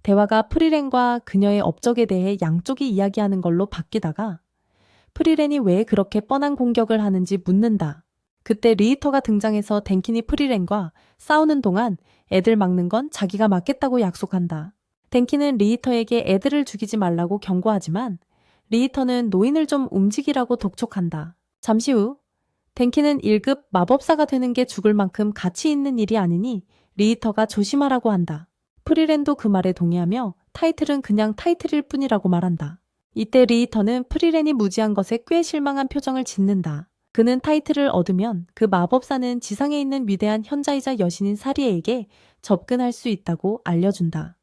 대화가 프리렌과 그녀의 업적에 대해 양쪽이 이야기하는 걸로 바뀌다가 프리렌이 왜 그렇게 뻔한 공격을 하는지 묻는다. 그때 리히터가 등장해서 댕킨이 프리렌과 싸우는 동안 애들 막는 건 자기가 막겠다고 약속한다. 댕킨은 리히터에게 애들을 죽이지 말라고 경고하지만 리히터는 노인을 좀 움직이라고 독촉한다. 잠시 후 댕킨은 1급 마법사가 되는 게 죽을 만큼 가치 있는 일이 아니니 리히터가 조심하라고 한다. 프리렌도 그 말에 동의하며 타이틀은 그냥 타이틀일 뿐이라고 말한다. 이때 리히터는 프리렌이 무지한 것에 꽤 실망한 표정을 짓는다. 그는 타이틀을 얻으면 그 마법사는 지상에 있는 위대한 현자이자 여신인 사리에에게 접근할 수 있다고 알려준다.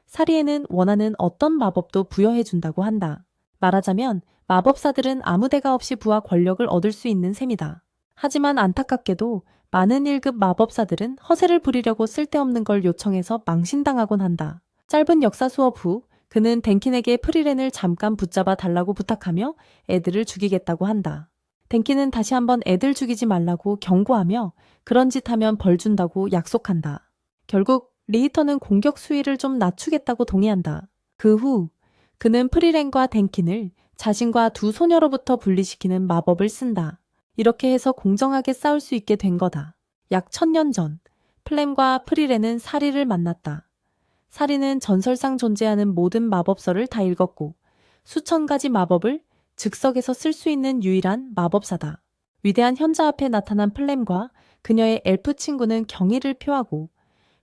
사리에는 원하는 어떤 마법도 부여해준다고 한다. 말하자면 마법사들은 아무 대가 없이 부와 권력을 얻을 수 있는 셈이다. 하지만 안타깝게도 많은 1급 마법사들은 허세를 부리려고 쓸데없는 걸 요청해서 망신당하곤 한다. 짧은 역사 수업 후 그는 댕킨에게 프리렌을 잠깐 붙잡아 달라고 부탁하며 애들을 죽이겠다고 한다. 댕킨은 다시 한번 애들 죽이지 말라고 경고하며 그런 짓 하면 벌 준다고 약속한다. 결국 리히터는 공격 수위를 좀 낮추겠다고 동의한다. 그 후 그는 프리렌과 댕킨을 자신과 두 소녀로부터 분리시키는 마법을 쓴다. 이렇게 해서 공정하게 싸울 수 있게 된 거다. 약 1000년 전 플렘과 프리렌은 사리를 만났다. 사리는 전설상 존재하는 모든 마법서를 다 읽었고 수천 가지 마법을 즉석에서 쓸 수 있는 유일한 마법사다. 위대한 현자 앞에 나타난 플렘과 그녀의 엘프 친구는 경의를 표하고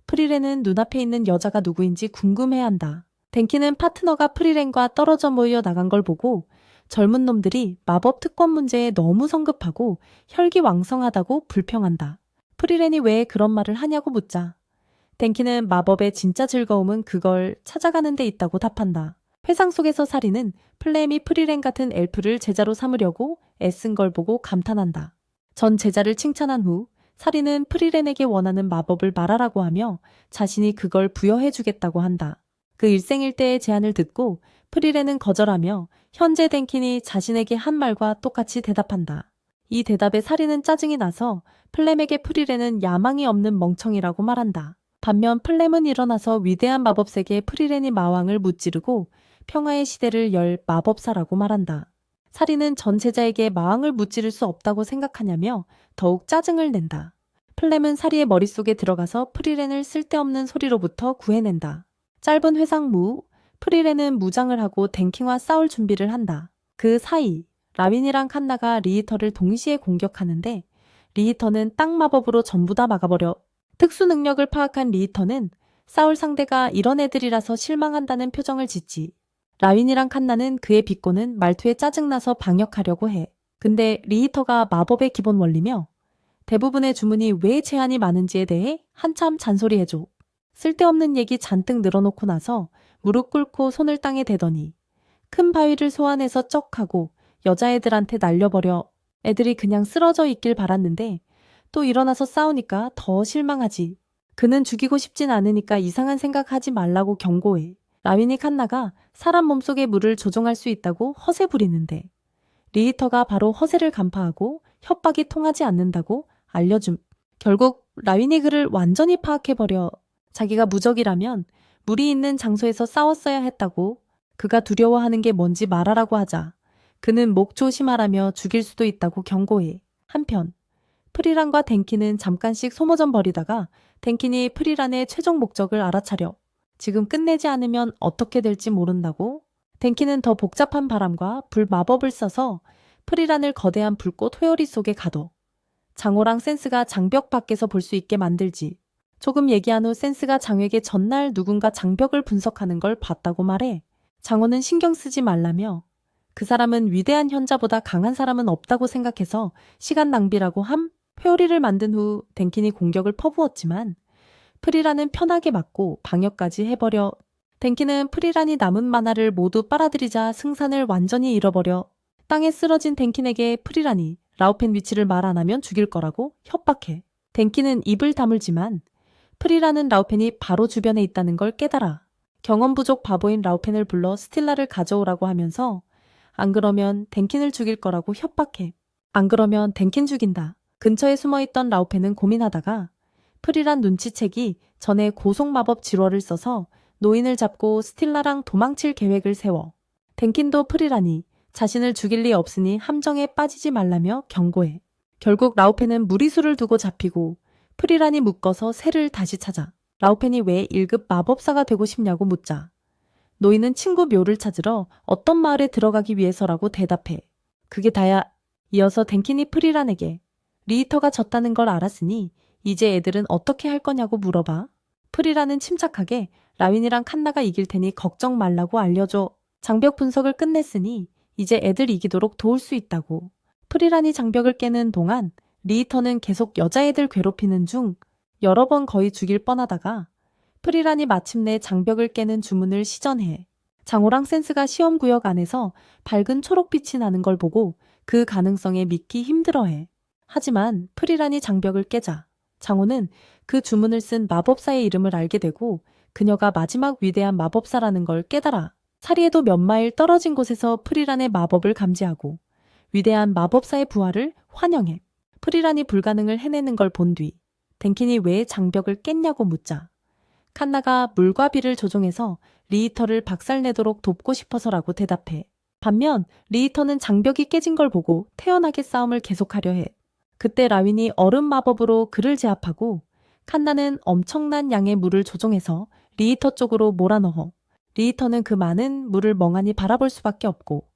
프리렌은 눈앞에 있는 여자가 누구인지 궁금해한다. 댕키는 파트너가 프리렌과 떨어져 모여 나간 걸 보고 젊은 놈들이 마법 특권 문제에 너무 성급하고 혈기왕성하다고 불평한다. 프리렌이 왜 그런 말을 하냐고 묻자 댕키는 마법의 진짜 즐거움은 그걸 찾아가는 데 있다고 답한다. 회상 속에서 사리는 플렘이 프리렌 같은 엘프를 제자로 삼으려고 애쓴 걸 보고 감탄한다. 전 제자를 칭찬한 후 사리는 프리렌에게 원하는 마법을 말하라고 하며 자신이 그걸 부여해주겠다고 한다. 그 일생일대의 제안을 듣고 프리렌은 거절하며 현재 댕킨이 자신에게 한 말과 똑같이 대답한다. 이 대답에 사리는 짜증이 나서 플렘에게 프리렌은 야망이 없는 멍청이라고 말한다. 반면 플렘은 일어나서 위대한 마법세계 프리렌이 마왕을 무찌르고 평화의 시대를 열 마법사라고 말한다. 사리는 전 제자에게 마왕을 무찌를 수 없다고 생각하냐며 더욱 짜증을 낸다. 플렘은 사리의 머릿속에 들어가서 프리렌을 쓸데없는 소리로부터 구해낸다. 짧은 회상 후 프리렌은 무장을 하고 댕킨과 싸울 준비를 한다. 그 사이 라윈이랑 칸나가 리히터를 동시에 공격하는데 리히터는 땅 마법으로 전부 다 막아버려 특수 능력을 파악한 리히터는 싸울 상대가 이런 애들이라서 실망한다는 표정을 짓지. 라윈이랑 칸나는 그의 비꼬는 말투에 짜증나서 방역하려고 해. 근데 리히터가 마법의 기본 원리며 대부분의 주문이 왜 제한이 많은지에 대해 한참 잔소리해줘. 쓸데없는 얘기 잔뜩 늘어놓고 나서 무릎 꿇고 손을 땅에 대더니 큰 바위를 소환해서 쩍 하고 여자애들한테 날려버려. 애들이 그냥 쓰러져 있길 바랐는데 또 일어나서 싸우니까 더 실망하지. 그는 죽이고 싶진 않으니까 이상한 생각하지 말라고 경고해. 라윈이 칸나가 사람 몸속의 물을 조종할 수 있다고 허세 부리는데 리히터가 바로 허세를 간파하고 협박이 통하지 않는다고 알려줌. 결국 라윈이 그를 완전히 파악해버려 자기가 무적이라면 물이 있는 장소에서 싸웠어야 했다고 그가 두려워하는 게 뭔지 말하라고 하자 그는 목 조심하라며 죽일 수도 있다고 경고해. 한편 프리란과 댕킨은 잠깐씩 소모전 벌이다가 댕킨이 프리란의 최종 목적을 알아차려 지금 끝내지 않으면 어떻게 될지 모른다고 댕킨은 더 복잡한 바람과 불 마법을 써서 프리란을 거대한 불꽃 회오리 속에 가둬 장호랑 센스가 장벽 밖에서 볼 수 있게 만들지. 조금 얘기한 후 센스가 장에게 전날 누군가 장벽을 분석하는 걸 봤다고 말해. 장호는 신경 쓰지 말라며 그 사람은 위대한 현자보다 강한 사람은 없다고 생각해서 시간 낭비라고 함. 회오리를 만든 후 댕킨이 공격을 퍼부었지만 프리란은 편하게 맞고 방역까지 해버려. 댕킨은 프리란이 남은 만화를 모두 빨아들이자 승산을 완전히 잃어버려. 땅에 쓰러진 댕킨에게 프리란이 라우펜 위치를 말 안 하면 죽일 거라고 협박해. 댕킨은 입을 다물지만 프리란은 라우펜이 바로 주변에 있다는 걸 깨달아. 경험 부족 바보인 라우펜을 불러 스틸라를 가져오라고 하면서 안 그러면 댕킨을 죽일 거라고 협박해. 안 그러면 댕킨 죽인다. 근처에 숨어있던 라우펜은 고민하다가 프리란 눈치채기 전에 고속 마법 지로를 써서 노인을 잡고 스틸라랑 도망칠 계획을 세워. 댕킨도 프리란이 자신을 죽일 리 없으니 함정에 빠지지 말라며 경고해. 결국 라우펜은 무리수를 두고 잡히고 프리란이 묶어서 새를 다시 찾아. 라우펜이 왜 1급 마법사가 되고 싶냐고 묻자. 노인은 친구 묘를 찾으러 어떤 마을에 들어가기 위해서라고 대답해. 그게 다야. 이어서 댕킨이 프리란에게 리히터가 졌다는 걸 알았으니 이제 애들은 어떻게 할 거냐고 물어봐. 프리란은 침착하게 라윈이랑 칸나가 이길 테니 걱정 말라고 알려줘. 장벽 분석을 끝냈으니 이제 애들 이기도록 도울 수 있다고. 프리란이 장벽을 깨는 동안 리히터는 계속 여자애들 괴롭히는 중 여러 번 거의 죽일 뻔하다가 프리란이 마침내 장벽을 깨는 주문을 시전해. 장호랑 센스가 시험구역 안에서 밝은 초록빛이 나는 걸 보고 그 가능성에 믿기 힘들어해. 하지만 프리란이 장벽을 깨자 장호는 그 주문을 쓴 마법사의 이름을 알게 되고 그녀가 마지막 위대한 마법사라는 걸 깨달아. 사리에도 몇 마일 떨어진 곳에서 프리란의 마법을 감지하고 위대한 마법사의 부활을 환영해. 프리란이 불가능을 해내는 걸 본 뒤 댕킨이 왜 장벽을 깼냐고 묻자 칸나가 물과 비를 조종해서 리히터를 박살내도록 돕고 싶어서라고 대답해. 반면 리히터는 장벽이 깨진 걸 보고 태연하게 싸움을 계속하려 해. 그때 라윈이 얼음 마법으로 그를 제압하고 칸나는 엄청난 양의 물을 조종해서 리히터 쪽으로 몰아넣어. 리히터는 그 많은 물을 멍하니 바라볼 수밖에 없고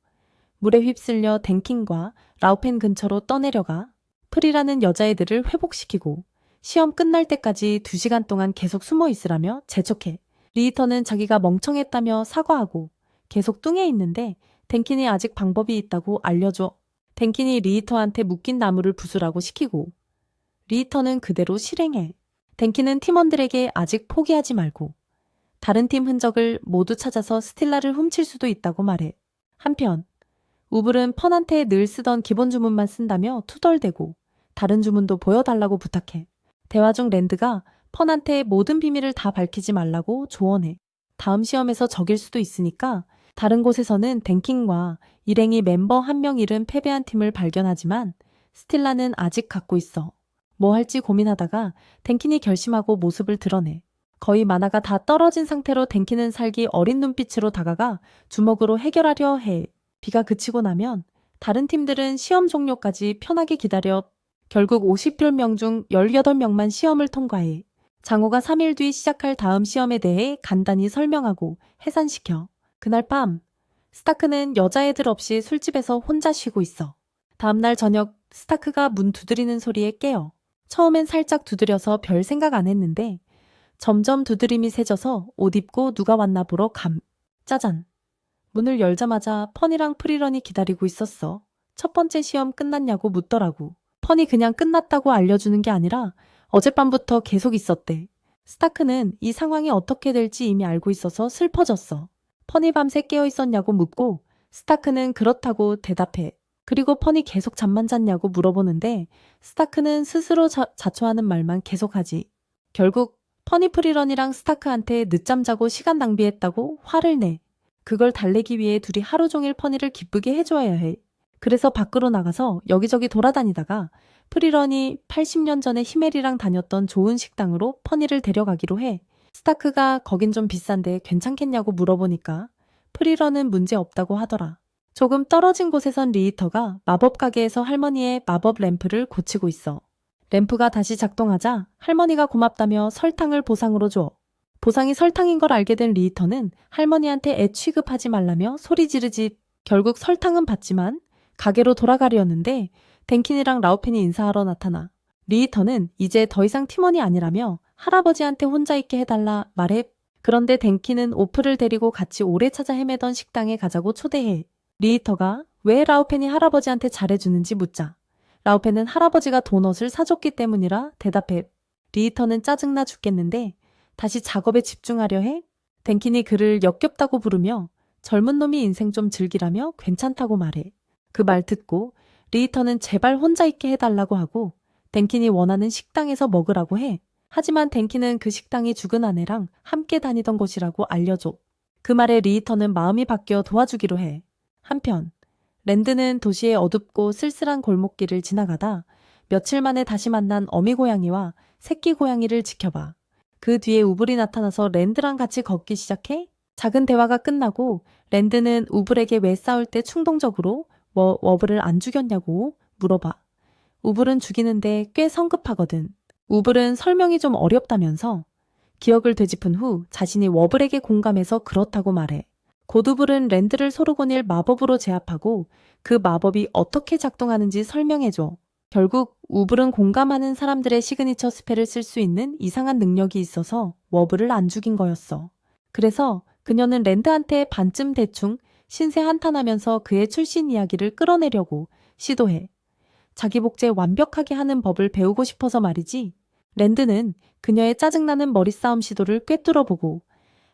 물에 휩쓸려 댕킨과 라우펜 근처로 떠내려가 프리라는 여자애들을 회복시키고 시험 끝날 때까지 2시간 동안 계속 숨어 있으라며 재촉해. 리히터는 자기가 멍청했다며 사과하고 계속 뚱해 있는데 댕킨이 아직 방법이 있다고 알려줘. 댕킨이 리히터한테 묶인 나무를 부수라고 시키고 리히터는 그대로 실행해. 댕킨은 팀원들에게 아직 포기하지 말고 다른 팀 흔적을 모두 찾아서 스틸라를 훔칠 수도 있다고 말해. 한편 우블은 펀한테 늘 쓰던 기본 주문만 쓴다며 투덜대고 다른 주문도 보여달라고 부탁해. 대화 중 랜드가 펀한테 모든 비밀을 다 밝히지 말라고 조언해. 다음 시험에서 적일 수도 있으니까 다른 곳에서는 댕킨과 일행이 멤버 한 명 잃은 패배한 팀을 발견하지만 스틸라는 아직 갖고 있어. 뭐 할지 고민하다가 댕킨이 결심하고 모습을 드러내. 거의 만화가 다 떨어진 상태로 댕킨은 살기 어린 눈빛으로 다가가 주먹으로 해결하려 해. 비가 그치고 나면 다른 팀들은 시험 종료까지 편하게 기다려 결국 50명 중 18명만 시험을 통과해. 장호가 3일 뒤 시작할 다음 시험에 대해 간단히 설명하고 해산시켜. 그날 밤 스타크는 여자애들 없이 술집에서 혼자 쉬고 있어. 다음날 저녁 스타크가 문 두드리는 소리에 깨어. 처음엔 살짝 두드려서 별 생각 안 했는데 점점 두드림이 세져서 옷 입고 누가 왔나 보러 감. 짜잔. 문을 열자마자 펀이랑 프리런이 기다리고 있었어. 첫 번째 시험 끝났냐고 묻더라고. 펀이 그냥 끝났다고 알려주는 게 아니라 어젯밤부터 계속 있었대. 스타크는 이 상황이 어떻게 될지 이미 알고 있어서 슬퍼졌어. 펀이 밤새 깨어 있었냐고 묻고 스타크는 그렇다고 대답해. 그리고 펀이 계속 잠만 잤냐고 물어보는데 스타크는 스스로 자초하는 말만 계속하지. 결국 펀이 프리런이랑 스타크한테 늦잠 자고 시간 낭비했다고 화를 내. 그걸 달래기 위해 둘이 하루 종일 펀이를 기쁘게 해줘야 해. 그래서 밖으로 나가서 여기저기 돌아다니다가 프리런이 80년 전에 히멜이랑 다녔던 좋은 식당으로 펀이를 데려가기로 해. 스타크가 거긴 좀 비싼데 괜찮겠냐고 물어보니까 프리런은 문제 없다고 하더라. 조금 떨어진 곳에선 리히터가 마법 가게에서 할머니의 마법 램프를 고치고 있어. 램프가 다시 작동하자 할머니가 고맙다며 설탕을 보상으로 줘. 보상이 설탕인 걸 알게 된 리히터는 할머니한테 애 취급하지 말라며 소리 지르지. 결국 설탕은 받지만 가게로 돌아가려는데 댕킨이랑 라우펜이 인사하러 나타나. 리히터는 이제 더 이상 팀원이 아니라며 할아버지한테 혼자 있게 해달라 말해. 그런데 댕킨은 오프를 데리고 같이 오래 찾아 헤매던 식당에 가자고 초대해. 리히터가 왜 라우펜이 할아버지한테 잘해주는지 묻자. 라우펜은 할아버지가 도넛을 사줬기 때문이라 대답해. 리히터는 짜증나 죽겠는데 다시 작업에 집중하려 해. 댕킨이 그를 역겹다고 부르며 젊은 놈이 인생 좀 즐기라며 괜찮다고 말해. 그 말 듣고 리히터는 제발 혼자 있게 해달라고 하고 댕킨이 원하는 식당에서 먹으라고 해. 하지만 댕킨은 그 식당이 죽은 아내랑 함께 다니던 곳이라고 알려줘. 그 말에 리히터는 마음이 바뀌어 도와주기로 해. 한편 랜드는 도시의 어둡고 쓸쓸한 골목길을 지나가다 며칠 만에 다시 만난 어미 고양이와 새끼 고양이를 지켜봐. 그 뒤에 우블이 나타나서 랜드랑 같이 걷기 시작해. 작은 대화가 끝나고 랜드는 우블에게 왜 싸울 때 충동적으로 워블을 안 죽였냐고 물어봐. 우블은 죽이는데 꽤 성급하거든. 우블은 설명이 좀 어렵다면서 기억을 되짚은 후 자신이 워블에게 공감해서 그렇다고 말해. 고두불은 랜드를 소르곤일 마법으로 제압하고 그 마법이 어떻게 작동하는지 설명해줘. 결국 우블은 공감하는 사람들의 시그니처 스펠을 쓸 수 있는 이상한 능력이 있어서 워블을 안 죽인 거였어. 그래서 그녀는 랜드한테 반쯤 대충 신세 한탄하면서 그의 출신 이야기를 끌어내려고 시도해. 자기 복제 완벽하게 하는 법을 배우고 싶어서 말이지. 랜드는 그녀의 짜증나는 머리싸움 시도를 꿰뚫어보고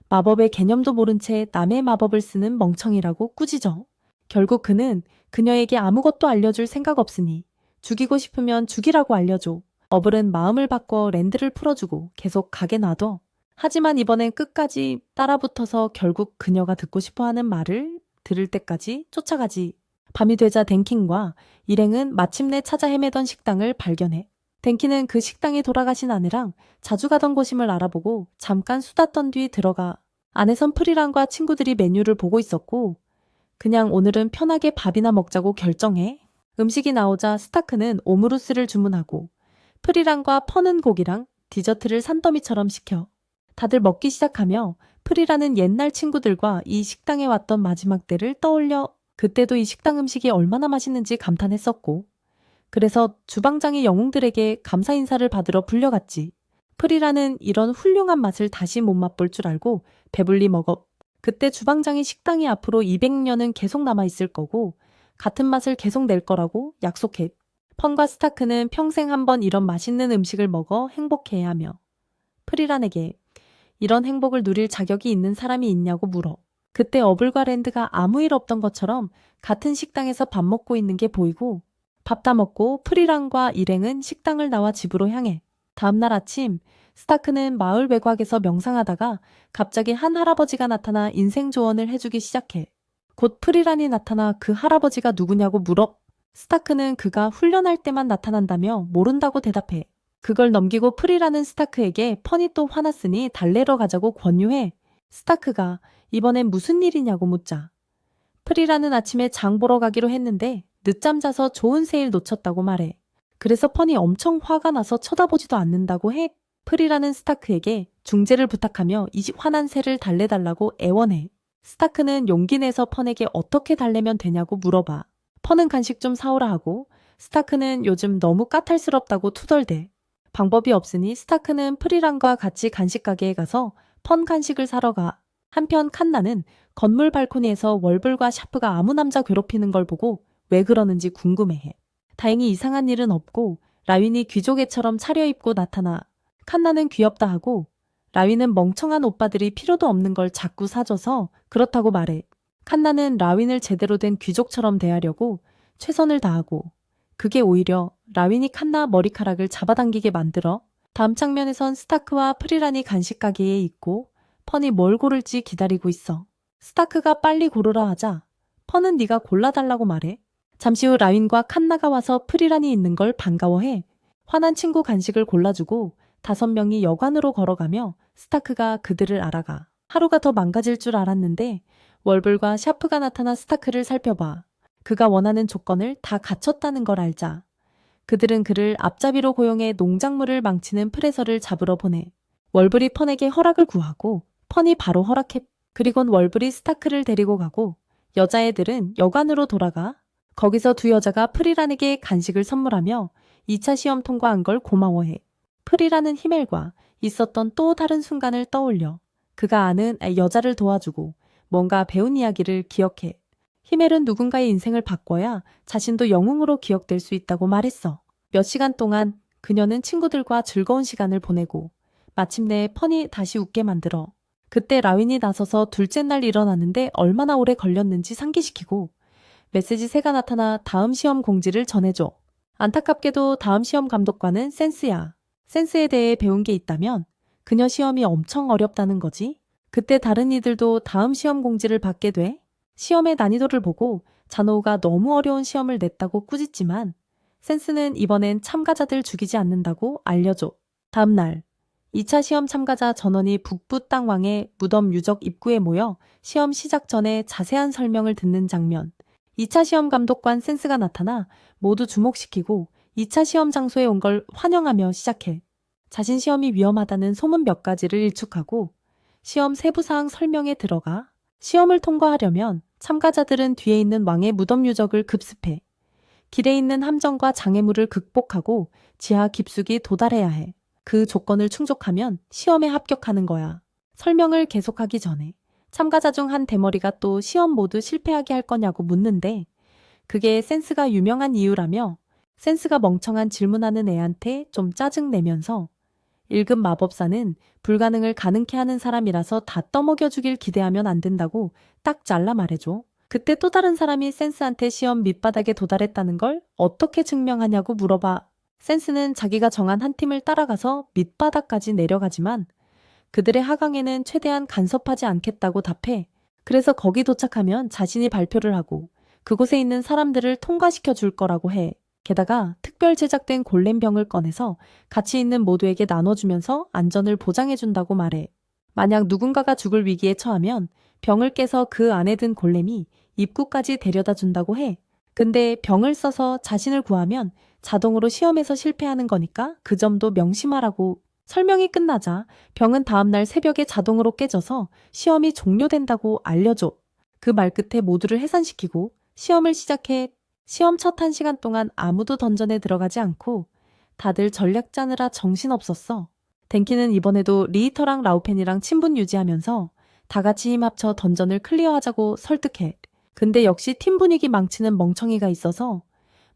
마법의 개념도 모른 채 남의 마법을 쓰는 멍청이라고 꾸짖어. 결국 그는 그녀에게 아무것도 알려줄 생각 없으니 죽이고 싶으면 죽이라고 알려줘. 어블은 마음을 바꿔 랜드를 풀어주고 계속 가게 놔둬. 하지만 이번엔 끝까지 따라붙어서 결국 그녀가 듣고 싶어하는 말을 들을 때까지 쫓아가지. 밤이 되자 덴킨과 일행은 마침내 찾아 헤매던 식당을 발견해. 덴키는 그 식당에 돌아가신 아내랑 자주 가던 곳임을 알아보고 잠깐 수다 떤 뒤 들어가. 안에선 프리란과 친구들이 메뉴를 보고 있었고 그냥 오늘은 편하게 밥이나 먹자고 결정해. 음식이 나오자 스타크는 오므루스를 주문하고 프리란과 퍼는 고기랑 디저트를 산더미처럼 시켜. 다들 먹기 시작하며 프리란은 옛날 친구들과 이 식당에 왔던 마지막 때를 떠올려 그때도 이 식당 음식이 얼마나 맛있는지 감탄했었고 그래서 주방장이 영웅들에게 감사 인사를 받으러 불려갔지. 프리라는 이런 훌륭한 맛을 다시 못 맛볼 줄 알고 배불리 먹어. 그때 주방장이 식당이 앞으로 200년은 계속 남아있을 거고 같은 맛을 계속 낼 거라고 약속해. 펀과 스타크는 평생 한번 이런 맛있는 음식을 먹어 행복해야 하며 프리란에게 이런 행복을 누릴 자격이 있는 사람이 있냐고 물어. 그때 어블과 랜드가 아무 일 없던 것처럼 같은 식당에서 밥 먹고 있는 게 보이고 밥 다 먹고 프리란과 일행은 식당을 나와 집으로 향해. 다음날 아침 스타크는 마을 외곽에서 명상하다가 갑자기 한 할아버지가 나타나 인생 조언을 해주기 시작해. 곧 프리란이 나타나 그 할아버지가 누구냐고 물어. 스타크는 그가 훈련할 때만 나타난다며 모른다고 대답해. 그걸 넘기고 프리란은 스타크에게 펀이 또 화났으니 달래러 가자고 권유해. 스타크가 이번엔 무슨 일이냐고 묻자. 프리란은 아침에 장 보러 가기로 했는데 늦잠 자서 좋은 새일 놓쳤다고 말해. 그래서 펀이 엄청 화가 나서 쳐다보지도 않는다고 해. 프리란은 스타크에게 중재를 부탁하며 이 화난 새를 달래달라고 애원해. 스타크는 용기 내서 펀에게 어떻게 달래면 되냐고 물어봐. 펀은 간식 좀 사오라 하고 스타크는 요즘 너무 까탈스럽다고 투덜대. 방법이 없으니 스타크는 프리란과 같이 간식 가게에 가서 펀 간식을 사러 가. 한편 칸나는 건물 발코니에서 월블과 샤프가 아무 남자 괴롭히는 걸 보고 왜 그러는지 궁금해해. 다행히 이상한 일은 없고 라윈이 귀족애처럼 차려입고 나타나. 칸나는 귀엽다 하고 라윈은 멍청한 오빠들이 필요도 없는 걸 자꾸 사줘서 그렇다고 말해. 칸나는 라윈을 제대로 된 귀족처럼 대하려고 최선을 다하고 그게 오히려 라윈이 칸나 머리카락을 잡아당기게 만들어. 다음 장면에선 스타크와 프리란이 간식 가게에 있고 펀이 뭘 고를지 기다리고 있어. 스타크가 빨리 고르라 하자 펀은 네가 골라달라고 말해. 잠시 후 라윈과 칸나가 와서 프리란이 있는 걸 반가워해. 화난 친구 간식을 골라주고 5명이 여관으로 걸어가며 스타크가 그들을 알아가. 하루가 더 망가질 줄 알았는데 월블과 샤프가 나타나 스타크를 살펴봐. 그가 원하는 조건을 다 갖췄다는 걸 알자. 그들은 그를 앞잡이로 고용해 농작물을 망치는 프레서를 잡으러 보내. 월블이 펀에게 허락을 구하고 펀이 바로 허락해. 그리곤 월블이 스타크를 데리고 가고 여자애들은 여관으로 돌아가. 거기서 두 여자가 프리란에게 간식을 선물하며 2차 시험 통과한 걸 고마워해. 프리란은 히멜과 있었던 또 다른 순간을 떠올려 그가 아는 여자를 도와주고 뭔가 배운 이야기를 기억해. 히멜은 누군가의 인생을 바꿔야 자신도 영웅으로 기억될 수 있다고 말했어. 몇 시간 동안 그녀는 친구들과 즐거운 시간을 보내고 마침내 펀이 다시 웃게 만들어. 그때 라윈이 나서서 둘째 날 일어났는데 얼마나 오래 걸렸는지 상기시키고 메시지 새가 나타나 다음 시험 공지를 전해줘. 안타깝게도 다음 시험 감독관은 센스야. 센스에 대해 배운 게 있다면 그녀 시험이 엄청 어렵다는 거지. 그때 다른 이들도 다음 시험 공지를 받게 돼. 시험의 난이도를 보고 자노우가 너무 어려운 시험을 냈다고 꾸짖지만 센스는 이번엔 참가자들 죽이지 않는다고 알려줘. 다음 날 2차 시험 참가자 전원이 북부 땅왕의 무덤 유적 입구에 모여 시험 시작 전에 자세한 설명을 듣는 장면. 2차 시험 감독관 센스가 나타나 모두 주목시키고 2차 시험 장소에 온 걸 환영하며 시작해. 자신 시험이 위험하다는 소문 몇 가지를 일축하고 시험 세부사항 설명에 들어가 시험을 통과하려면 참가자들은 뒤에 있는 왕의 무덤 유적을 급습해. 길에 있는 함정과 장애물을 극복하고 지하 깊숙이 도달해야 해. 그 조건을 충족하면 시험에 합격하는 거야. 설명을 계속하기 전에 참가자 중 한 대머리가 또 시험 모두 실패하게 할 거냐고 묻는데 그게 센스가 유명한 이유라며 센스가 멍청한 질문하는 애한테 좀 짜증내면서 1급 마법사는 불가능을 가능케 하는 사람이라서 다 떠먹여주길 기대하면 안 된다고 딱 잘라 말해줘. 그때 또 다른 사람이 센스한테 시험 밑바닥에 도달했다는 걸 어떻게 증명하냐고 물어봐. 센스는 자기가 정한 한 팀을 따라가서 밑바닥까지 내려가지만 그들의 하강에는 최대한 간섭하지 않겠다고 답해. 그래서 거기 도착하면 자신이 발표를 하고 그곳에 있는 사람들을 통과시켜 줄 거라고 해. 게다가 특별 제작된 골렘병을 꺼내서 같이 있는 모두에게 나눠주면서 안전을 보장해준다고 말해. 만약 누군가가 죽을 위기에 처하면 병을 깨서 그 안에 든 골렘이 입구까지 데려다 준다고 해. 근데 병을 써서 자신을 구하면 자동으로 시험에서 실패하는 거니까 그 점도 명심하라고. 설명이 끝나자 병은 다음날 새벽에 자동으로 깨져서 시험이 종료된다고 알려줘. 그 말 끝에 모두를 해산시키고 시험을 시작해. 시험 첫 1시간 동안 아무도 던전에 들어가지 않고 다들 전략 짜느라 정신없었어. 덴키는 이번에도 리히터랑 라우펜이랑 친분 유지하면서 다 같이 힘 합쳐 던전을 클리어하자고 설득해. 근데 역시 팀 분위기 망치는 멍청이가 있어서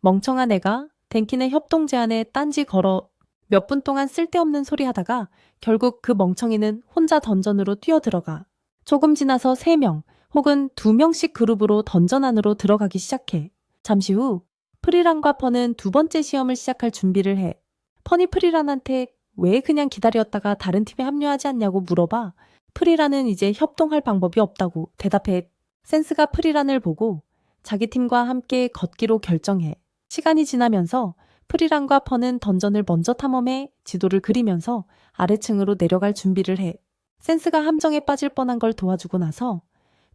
멍청한 애가 덴킨의 협동 제안에 딴지 걸어 몇 분 동안 쓸데없는 소리 하다가 결국 그 멍청이는 혼자 던전으로 뛰어들어가. 조금 지나서 3명 혹은 2명씩 그룹으로 던전 안으로 들어가기 시작해. 잠시 후 프리란과 펀은 두 번째 시험을 시작할 준비를 해. 펀이 프리란한테 왜 그냥 기다렸다가 다른 팀에 합류하지 않냐고 물어봐. 프리란은 이제 협동할 방법이 없다고 대답해. 센스가 프리란을 보고 자기 팀과 함께 걷기로 결정해. 시간이 지나면서 프리란과 펀은 던전을 먼저 탐험해 지도를 그리면서 아래층으로 내려갈 준비를 해. 센스가 함정에 빠질 뻔한 걸 도와주고 나서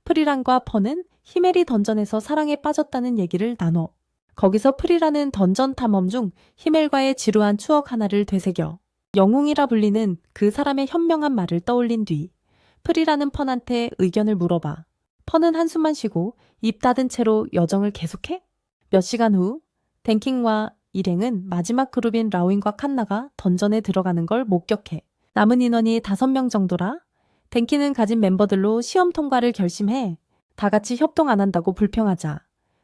프리란과 펀은 히멜이 던전에서 사랑에 빠졌다는 얘기를 나눠. 거기서 프리란은 던전 탐험 중 히멜과의 지루한 추억 하나를 되새겨. 영웅이라 불리는 그 사람의 현명한 말을 떠올린 뒤 프리란은 펀한테 의견을 물어봐. 펀은 한숨만 쉬고 입 닫은 채로 여정을 계속해? 몇 시간 후 덴킹과 일행은 마지막 그룹인 라윈과 칸나가 던전에 들어가는 걸 목격해. 남은 인원이 5명 정도라 덴키는 가진 멤버들로 시험 통과를 결심해. 다 같이 협동 안 한다고 불평하자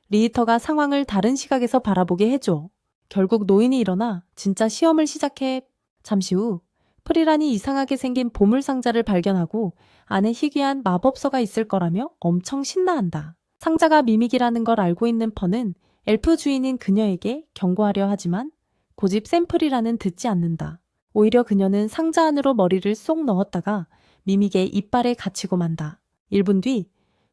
리히터가 상황을 다른 시각에서 바라보게 해줘. 결국 노인이 일어나 진짜 시험을 시작해. 잠시 후 프리란이 이상하게 생긴 보물상자를 발견하고 안에 희귀한 마법서가 있을 거라며 엄청 신나한다. 상자가 미믹이라는 걸 알고 있는 펀은 엘프 주인인 그녀에게 경고하려 하지만 고집 센 프리란은 듣지 않는다. 오히려 그녀는 상자 안으로 머리를 쏙 넣었다가 미믹의 이빨에 갇히고 만다. 1분 뒤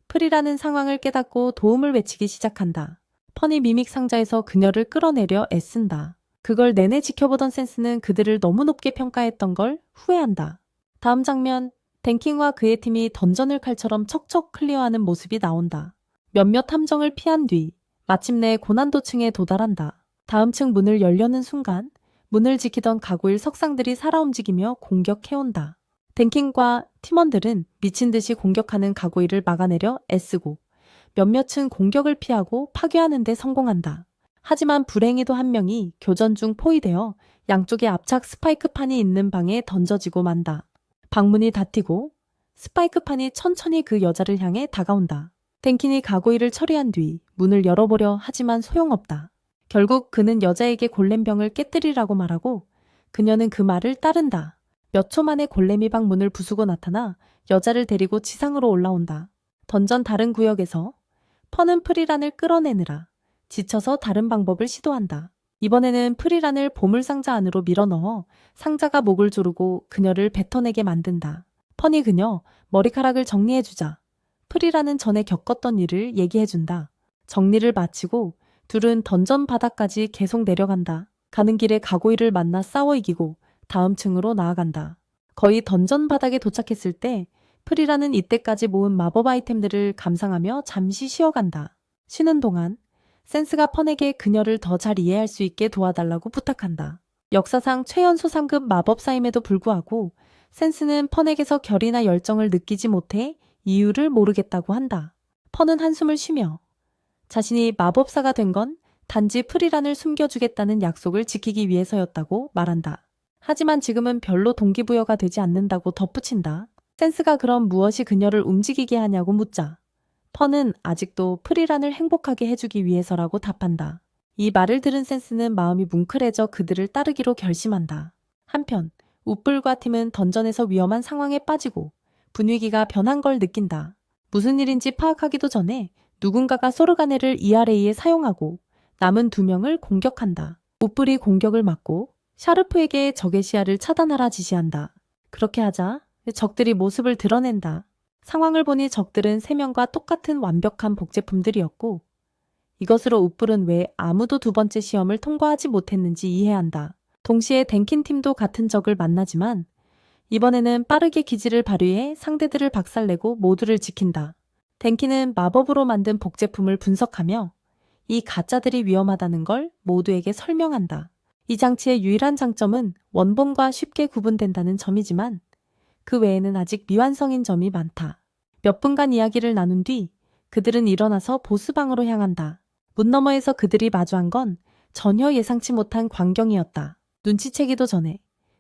프리란은 상황을 깨닫고 도움을 외치기 시작한다. 펀이 미믹 상자에서 그녀를 끌어내려 애쓴다. 그걸 내내 지켜보던 센스는 그들을 너무 높게 평가했던 걸 후회한다. 다음 장면, 덴킹과 그의 팀이 던전을 칼처럼 척척 클리어하는 모습이 나온다. 몇몇 함정을 피한 뒤 마침내 고난도층에 도달한다. 다음 층 문을 열려는 순간 문을 지키던 가구일 석상들이 살아 움직이며 공격해온다. 덴킹과 팀원들은 미친 듯이 공격하는 가구일을 막아내려 애쓰고 몇몇은 공격을 피하고 파괴하는 데 성공한다. 하지만 불행히도 한 명이 교전 중 포위되어 양쪽에 압착 스파이크판이 있는 방에 던져지고 만다. 방문이 닫히고 스파이크판이 천천히 그 여자를 향해 다가온다. 덴킨이 가구일을 처리한 뒤 문을 열어보려 하지만 소용없다. 결국 그는 여자에게 골렘병을 깨뜨리라고 말하고 그녀는 그 말을 따른다. 몇 초 만에 골렘이 방 문을 부수고 나타나 여자를 데리고 지상으로 올라온다. 던전 다른 구역에서 펀은 프리란을 끌어내느라 지쳐서 다른 방법을 시도한다. 이번에는 프리란을 보물상자 안으로 밀어넣어 상자가 목을 조르고 그녀를 뱉어내게 만든다. 펀이 그녀 머리카락을 정리해주자 프리란은 전에 겪었던 일을 얘기해준다. 정리를 마치고 둘은 던전 바닥까지 계속 내려간다. 가는 길에 가고이를 만나 싸워 이기고 다음 층으로 나아간다. 거의 던전 바닥에 도착했을 때 프리라는 이때까지 모은 마법 아이템들을 감상하며 잠시 쉬어간다. 쉬는 동안 센스가 펀에게 그녀를 더 잘 이해할 수 있게 도와달라고 부탁한다. 역사상 최연소 상급 마법사임에도 불구하고 센스는 펀에게서 결이나 열정을 느끼지 못해 이유를 모르겠다고 한다. 펀은 한숨을 쉬며 자신이 마법사가 된 건 단지 프리란을 숨겨주겠다는 약속을 지키기 위해서였다고 말한다. 하지만 지금은 별로 동기부여가 되지 않는다고 덧붙인다. 센스가 그럼 무엇이 그녀를 움직이게 하냐고 묻자 펀은 아직도 프리란을 행복하게 해주기 위해서라고 답한다. 이 말을 들은 센스는 마음이 뭉클해져 그들을 따르기로 결심한다. 한편 우뿔과 팀은 던전에서 위험한 상황에 빠지고 분위기가 변한 걸 느낀다. 무슨 일인지 파악하기도 전에 누군가가 소르가네를 ERA에 사용하고 남은 2명을 공격한다. 우뿔이 공격을 막고 샤르프에게 적의 시야를 차단하라 지시한다. 그렇게 하자 적들이 모습을 드러낸다. 상황을 보니 적들은 3명과 똑같은 완벽한 복제품들이었고 이것으로 우뿔은 왜 아무도 2번째 시험을 통과하지 못했는지 이해한다. 동시에 덴킨 팀도 같은 적을 만나지만 이번에는 빠르게 기지를 발휘해 상대들을 박살내고 모두를 지킨다. 덴킨은 마법으로 만든 복제품을 분석하며 이 가짜들이 위험하다는 걸 모두에게 설명한다. 이 장치의 유일한 장점은 원본과 쉽게 구분된다는 점이지만 그 외에는 아직 미완성인 점이 많다. 몇 분간 이야기를 나눈 뒤 그들은 일어나서 보스방으로 향한다. 문 너머에서 그들이 마주한 건 전혀 예상치 못한 광경이었다. 눈치채기도 전에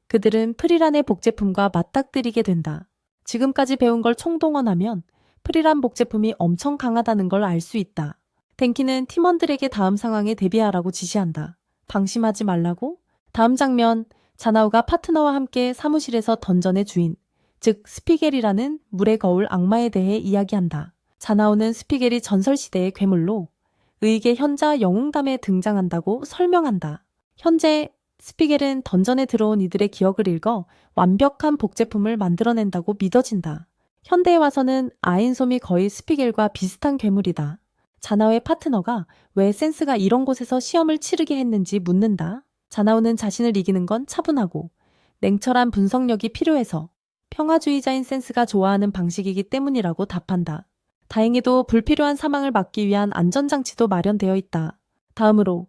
그들은 프리란의 복제품과 맞닥뜨리게 된다. 지금까지 배운 걸 총동원하면 프리란 복제품이 엄청 강하다는 걸 알 수 있다. 덴키는 팀원들에게 다음 상황에 대비하라고 지시한다. 방심하지 말라고? 다음 장면, 자나우가 파트너와 함께 사무실에서 던전의 주인, 즉 스피겔이라는 물에 거울 악마에 대해 이야기한다. 자나우는 스피겔이 전설시대의 괴물로 의계 현자 영웅담에 등장한다고 설명한다. 현재 스피겔은 던전에 들어온 이들의 기억을 읽어 완벽한 복제품을 만들어낸다고 믿어진다. 현대에 와서는 아인솜이 거의 스피겔과 비슷한 괴물이다. 자나우의 파트너가 왜 센스가 이런 곳에서 시험을 치르게 했는지 묻는다. 자나우는 자신을 이기는 건 차분하고 냉철한 분석력이 필요해서 평화주의자인 센스가 좋아하는 방식이기 때문이라고 답한다. 다행히도 불필요한 사망을 막기 위한 안전장치도 마련되어 있다. 다음으로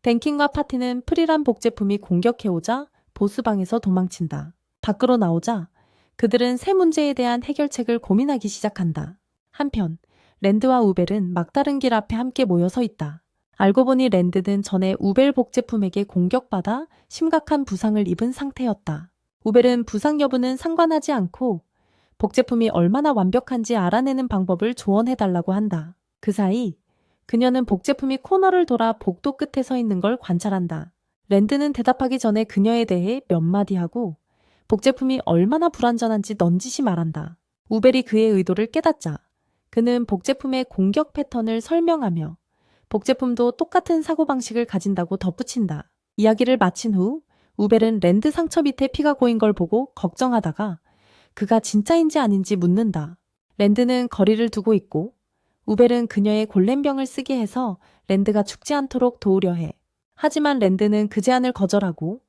덴킨과 파티는 프리란 복제품이 공격해오자 보스방에서 도망친다. 밖으로 나오자 그들은 새 문제에 대한 해결책을 고민하기 시작한다. 한편 랜드와 우벨은 막다른 길 앞에 함께 모여서 있다. 알고 보니 랜드는 전에 우벨 복제품에게 공격받아 심각한 부상을 입은 상태였다. 우벨은 부상 여부는 상관하지 않고 복제품이 얼마나 완벽한지 알아내는 방법을 조언해달라고 한다. 그 사이 그녀는 복제품이 코너를 돌아 복도 끝에 서 있는 걸 관찰한다. 랜드는 대답하기 전에 그녀에 대해 몇 마디 하고 복제품이 얼마나 불완전한지 넌지시 말한다. 우벨이 그의 의도를 깨닫자 그는 복제품의 공격 패턴을 설명하며 복제품도 똑같은 사고방식을 가진다고 덧붙인다. 이야기를 마친 후 우벨은 랜드 상처 밑에 피가 고인 걸 보고 걱정하다가 그가 진짜인지 아닌지 묻는다. 랜드는 거리를 두고 있고 우벨은 그녀의 골렘병을 쓰게 해서 랜드가 죽지 않도록 도우려 해. 하지만 랜드는 그 제안을 거절하고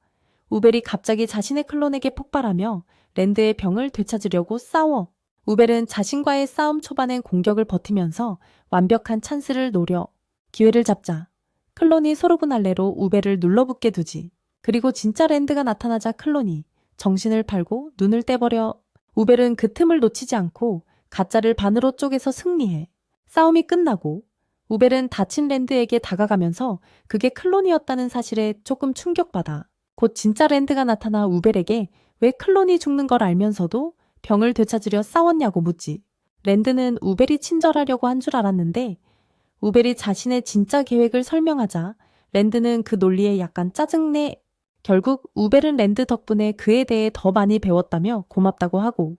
우벨이 갑자기 자신의 클론에게 폭발하며 랜드의 병을 되찾으려고 싸워. 우벨은 자신과의 싸움 초반엔 공격을 버티면서 완벽한 찬스를 노려 기회를 잡자 클론이 소르브날레로 우벨을 눌러붙게 두지. 그리고 진짜 랜드가 나타나자 클론이 정신을 팔고 눈을 떼버려. 우벨은 그 틈을 놓치지 않고 가짜를 반으로 쪼개서 승리해. 싸움이 끝나고 우벨은 다친 랜드에게 다가가면서 그게 클론이었다는 사실에 조금 충격받아. 곧 진짜 랜드가 나타나 우벨에게 왜 클론이 죽는 걸 알면서도 병을 되찾으려 싸웠냐고 묻지. 랜드는 우벨이 친절하려고 한 줄 알았는데 우벨이 자신의 진짜 계획을 설명하자 랜드는 그 논리에 약간 짜증내. 결국 우벨은 랜드 덕분에 그에 대해 더 많이 배웠다며 고맙다고 하고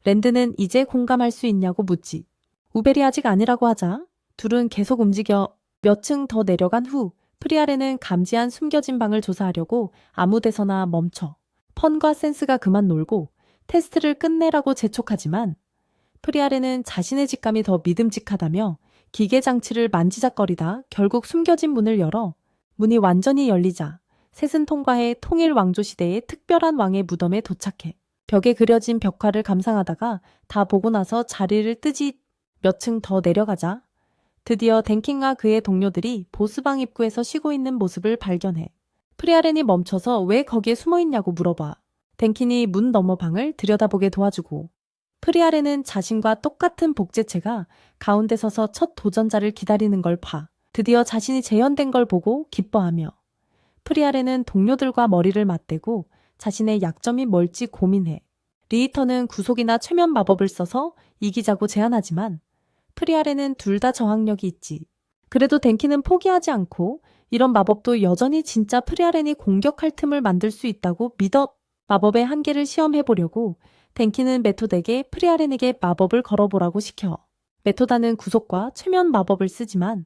랜드는 이제 공감할 수 있냐고 묻지. 우벨이 아직 아니라고 하자 둘은 계속 움직여 몇 층 더 내려간 후 프리아레는 감지한 숨겨진 방을 조사하려고 아무 데서나 멈춰. 펀과 센스가 그만 놀고 테스트를 끝내라고 재촉하지만 프리아레는 자신의 직감이 더 믿음직하다며 기계 장치를 만지작거리다 결국 숨겨진 문을 열어 문이 완전히 열리자 셋은 통과해 통일 왕조 시대의 특별한 왕의 무덤에 도착해. 벽에 그려진 벽화를 감상하다가 다 보고 나서 자리를 뜨지 몇 층 더 내려가자 드디어 덴킨과 그의 동료들이 보스방 입구에서 쉬고 있는 모습을 발견해. 프리아렌이 멈춰서 왜 거기에 숨어 있냐고 물어봐. 덴킨이 문 너머 방을 들여다보게 도와주고 프리아렌은 자신과 똑같은 복제체가 가운데 서서 첫 도전자를 기다리는 걸 봐. 드디어 자신이 재현된 걸 보고 기뻐하며 프리아렌은 동료들과 머리를 맞대고 자신의 약점이 뭘지 고민해. 리히터는 구속이나 최면 마법을 써서 이기자고 제안하지만 프리아렌은 둘 다 저항력이 있지. 그래도 덴키는 포기하지 않고 이런 마법도 여전히 진짜 프리아렌이 공격할 틈을 만들 수 있다고 믿어 마법의 한계를 시험해보려고 덴키는 메토드에게 프리아렌에게 마법을 걸어보라고 시켜. 메토다는 구속과 최면 마법을 쓰지만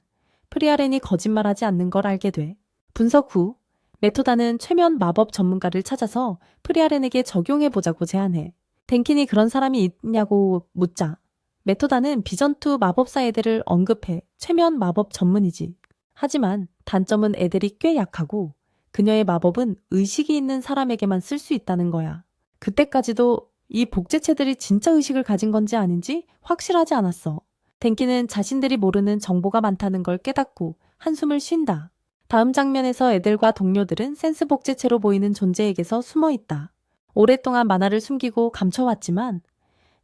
프리아렌이 거짓말하지 않는 걸 알게 돼. 분석 후 메토다는 최면 마법 전문가를 찾아서 프리아렌에게 적용해보자고 제안해. 덴킨이 그런 사람이 있냐고 묻자 메토다는 비전투 마법사 애들을 언급해 최면 마법 전문이지. 하지만 단점은 애들이 꽤 약하고 그녀의 마법은 의식이 있는 사람에게만 쓸 수 있다는 거야. 그때까지도 이 복제체들이 진짜 의식을 가진 건지 아닌지 확실하지 않았어. 덴키는 자신들이 모르는 정보가 많다는 걸 깨닫고 한숨을 쉰다. 다음 장면에서 애들과 동료들은 센스 복제체로 보이는 존재에게서 숨어 있다. 오랫동안 만화를 숨기고 감춰왔지만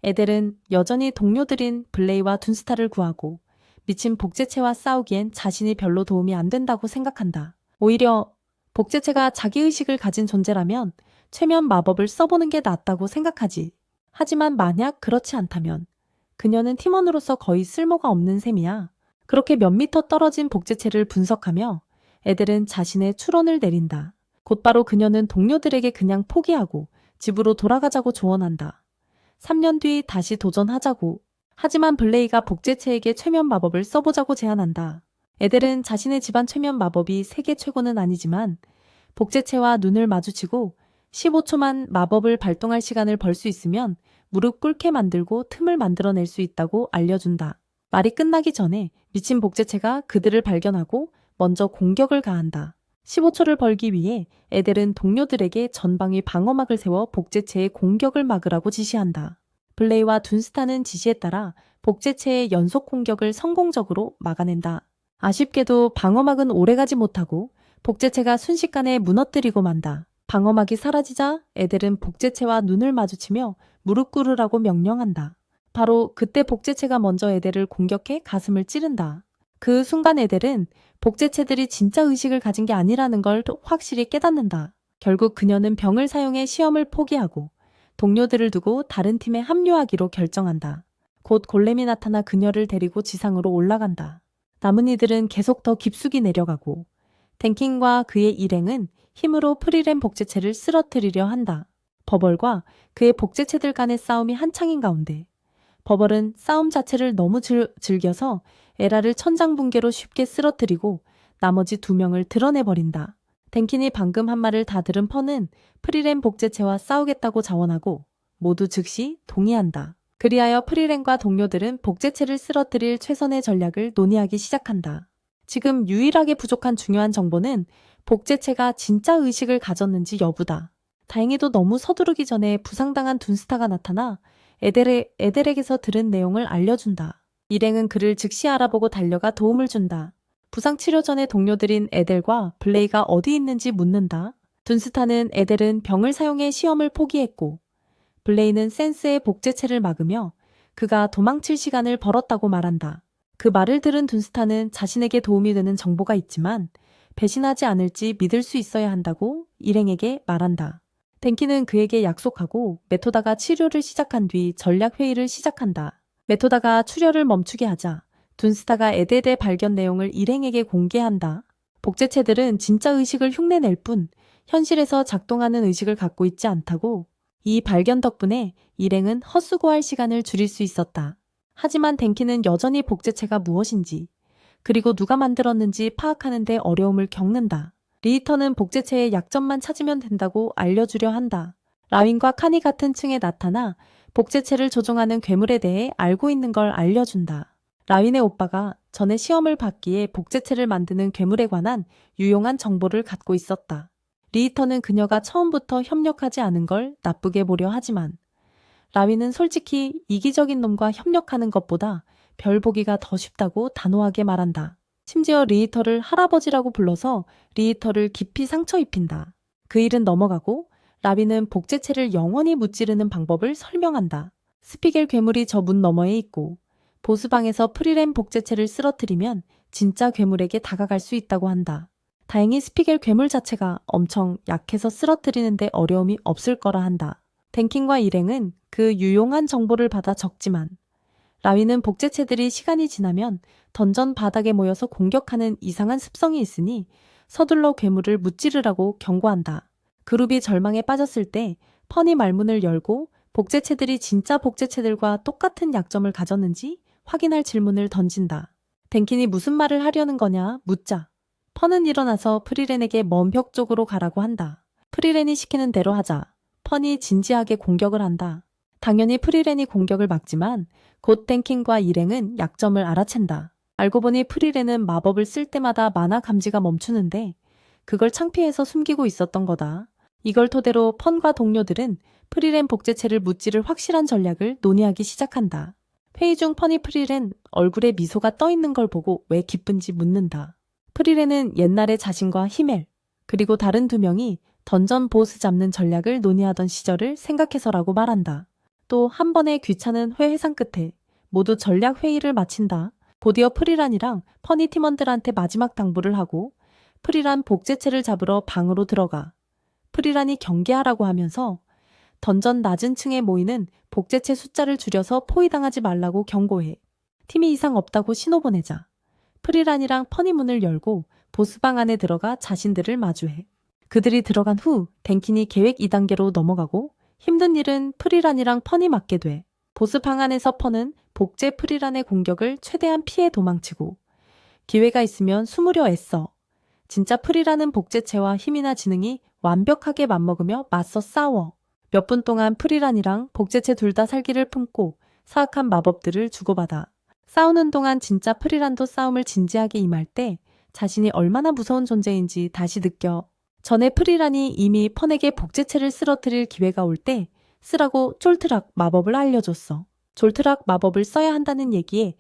애들은 여전히 동료들인 블레이와 둔스타를 구하고 미친 복제체와 싸우기엔 자신이 별로 도움이 안 된다고 생각한다. 오히려 복제체가 자기의식을 가진 존재라면 최면 마법을 써보는 게 낫다고 생각하지. 하지만 만약 그렇지 않다면 그녀는 팀원으로서 거의 쓸모가 없는 셈이야. 그렇게 몇 미터 떨어진 복제체를 분석하며 애들은 자신의 추론을 내린다. 곧바로 그녀는 동료들에게 그냥 포기하고 집으로 돌아가자고 조언한다. 3년 뒤 다시 도전하자고. 하지만 블레이가 복제체에게 최면 마법을 써보자고 제안한다. 애들은 자신의 집안 최면 마법이 세계 최고는 아니지만 복제체와 눈을 마주치고 15초만 마법을 발동할 시간을 벌 수 있으면 무릎 꿇게 만들고 틈을 만들어낼 수 있다고 알려준다. 말이 끝나기 전에 미친 복제체가 그들을 발견하고 먼저 공격을 가한다. 15초를 벌기 위해 애들은 동료들에게 전방위 방어막을 세워 복제체의 공격을 막으라고 지시한다. 블레이와 둔스타는 지시에 따라 복제체의 연속 공격을 성공적으로 막아낸다. 아쉽게도 방어막은 오래가지 못하고 복제체가 순식간에 무너뜨리고 만다. 방어막이 사라지자 애들은 복제체와 눈을 마주치며 무릎 꿇으라고 명령한다. 바로 그때 복제체가 먼저 애들을 공격해 가슴을 찌른다. 그 순간 애들은 복제체들이 진짜 의식을 가진 게 아니라는 걸 확실히 깨닫는다. 결국 그녀는 병을 사용해 시험을 포기하고 동료들을 두고 다른 팀에 합류하기로 결정한다. 곧 골렘이 나타나 그녀를 데리고 지상으로 올라간다. 남은 이들은 계속 더 깊숙이 내려가고 덴킨과 그의 일행은 힘으로 프리렌 복제체를 쓰러뜨리려 한다. 버벌과 그의 복제체들 간의 싸움이 한창인 가운데 버벌은 싸움 자체를 너무 즐겨서 에라를 천장붕괴로 쉽게 쓰러뜨리고 나머지 2명을 드러내버린다. 덴킨이 방금 한 말을 다 들은 펀은 프리렌 복제체와 싸우겠다고 자원하고 모두 즉시 동의한다. 그리하여 프리렌과 동료들은 복제체를 쓰러뜨릴 최선의 전략을 논의하기 시작한다. 지금 유일하게 부족한 중요한 정보는 복제체가 진짜 의식을 가졌는지 여부다. 다행히도 너무 서두르기 전에 부상당한 둔스타가 나타나 에델에게서 들은 내용을 알려준다. 일행은 그를 즉시 알아보고 달려가 도움을 준다. 부상 치료 전에 동료들인 에델과 블레이가 어디 있는지 묻는다. 둔스타는 에델은 병을 사용해 시험을 포기했고 블레이는 센스의 복제체를 막으며 그가 도망칠 시간을 벌었다고 말한다. 그 말을 들은 둔스타는 자신에게 도움이 되는 정보가 있지만 배신하지 않을지 믿을 수 있어야 한다고 일행에게 말한다. 덴키는 그에게 약속하고 메토다가 치료를 시작한 뒤 전략 회의를 시작한다. 메토다가 출혈을 멈추게 하자 둔스타가 에델의 발견 내용을 일행에게 공개한다. 복제체들은 진짜 의식을 흉내낼 뿐 현실에서 작동하는 의식을 갖고 있지 않다고. 이 발견 덕분에 일행은 헛수고할 시간을 줄일 수 있었다. 하지만 덴키는 여전히 복제체가 무엇인지 그리고 누가 만들었는지 파악하는 데 어려움을 겪는다. 리히터는 복제체의 약점만 찾으면 된다고 알려주려 한다. 라윈과 카니 같은 층에 나타나 복제체를 조종하는 괴물에 대해 알고 있는 걸 알려준다. 라윈의 오빠가 전에 시험을 받기에 복제체를 만드는 괴물에 관한 유용한 정보를 갖고 있었다. 리히터는 그녀가 처음부터 협력하지 않은 걸 나쁘게 보려 하지만 라위는 솔직히 이기적인 놈과 협력하는 것보다 별 보기가 더 쉽다고 단호하게 말한다. 심지어 리히터를 할아버지라고 불러서 리히터를 깊이 상처 입힌다. 그 일은 넘어가고 라비는 복제체를 영원히 무찌르는 방법을 설명한다. 스피겔 괴물이 저 문 너머에 있고 보스방에서 프리렌 복제체를 쓰러뜨리면 진짜 괴물에게 다가갈 수 있다고 한다. 다행히 스피겔 괴물 자체가 엄청 약해서 쓰러뜨리는데 어려움이 없을 거라 한다. 덴킨과 일행은 그 유용한 정보를 받아 적지만 라위는 복제체들이 시간이 지나면 던전 바닥에 모여서 공격하는 이상한 습성이 있으니 서둘러 괴물을 무찌르라고 경고한다. 그룹이 절망에 빠졌을 때 펀이 말문을 열고 복제체들이 진짜 복제체들과 똑같은 약점을 가졌는지 확인할 질문을 던진다. 덴킨이 무슨 말을 하려는 거냐 묻자 펀은 일어나서 프리렌에게 먼 벽 쪽으로 가라고 한다. 프리렌이 시키는 대로 하자 펀이 진지하게 공격을 한다. 당연히 프리렌이 공격을 막지만 곧 덴킨과 일행은 약점을 알아챈다. 알고 보니 프리렌은 마법을 쓸 때마다 만화 감지가 멈추는데 그걸 창피해서 숨기고 있었던 거다. 이걸 토대로 펀과 동료들은 프리렌 복제체를 무찌를 확실한 전략을 논의하기 시작한다. 회의 중 펀이 프리렌 얼굴에 미소가 떠 있는 걸 보고 왜 기쁜지 묻는다. 프리렌은 옛날에 자신과 히멜 그리고 다른 두 명이 던전 보스 잡는 전략을 논의하던 시절을 생각해서라고 말한다. 또 한 번의 귀찮은 회의상 끝에 모두 전략 회의를 마친다. 곧이어 프리란이랑 펀이 팀원들한테 마지막 당부를 하고 프리란 복제체를 잡으러 방으로 들어가. 프리란이 경계하라고 하면서 던전 낮은 층에 모이는 복제체 숫자를 줄여서 포위당하지 말라고 경고해. 팀이 이상 없다고 신호 보내자. 프리란이랑 펀이 문을 열고 보스방 안에 들어가 자신들을 마주해. 그들이 들어간 후 덴킨이 계획 2단계로 넘어가고 힘든 일은 프리란이랑 펀이 맡게 돼. 보스방 안에서 펀은 복제 프리란의 공격을 최대한 피해 도망치고 기회가 있으면 숨으려 애써. 진짜 프리란은 복제체와 힘이나 지능이 완벽하게 맞먹으며 맞서 싸워. 몇 분 동안 프리란이랑 복제체 둘 다 살기를 품고 사악한 마법들을 주고받아. 싸우는 동안 진짜 프리란도 싸움을 진지하게 임할 때 자신이 얼마나 무서운 존재인지 다시 느껴. 전에 프리란이 이미 펀에게 복제체를 쓰러뜨릴 기회가 올 때 쓰라고 쫄트락 마법을 알려줬어. 졸트락 마법을 써야 한다는 얘기에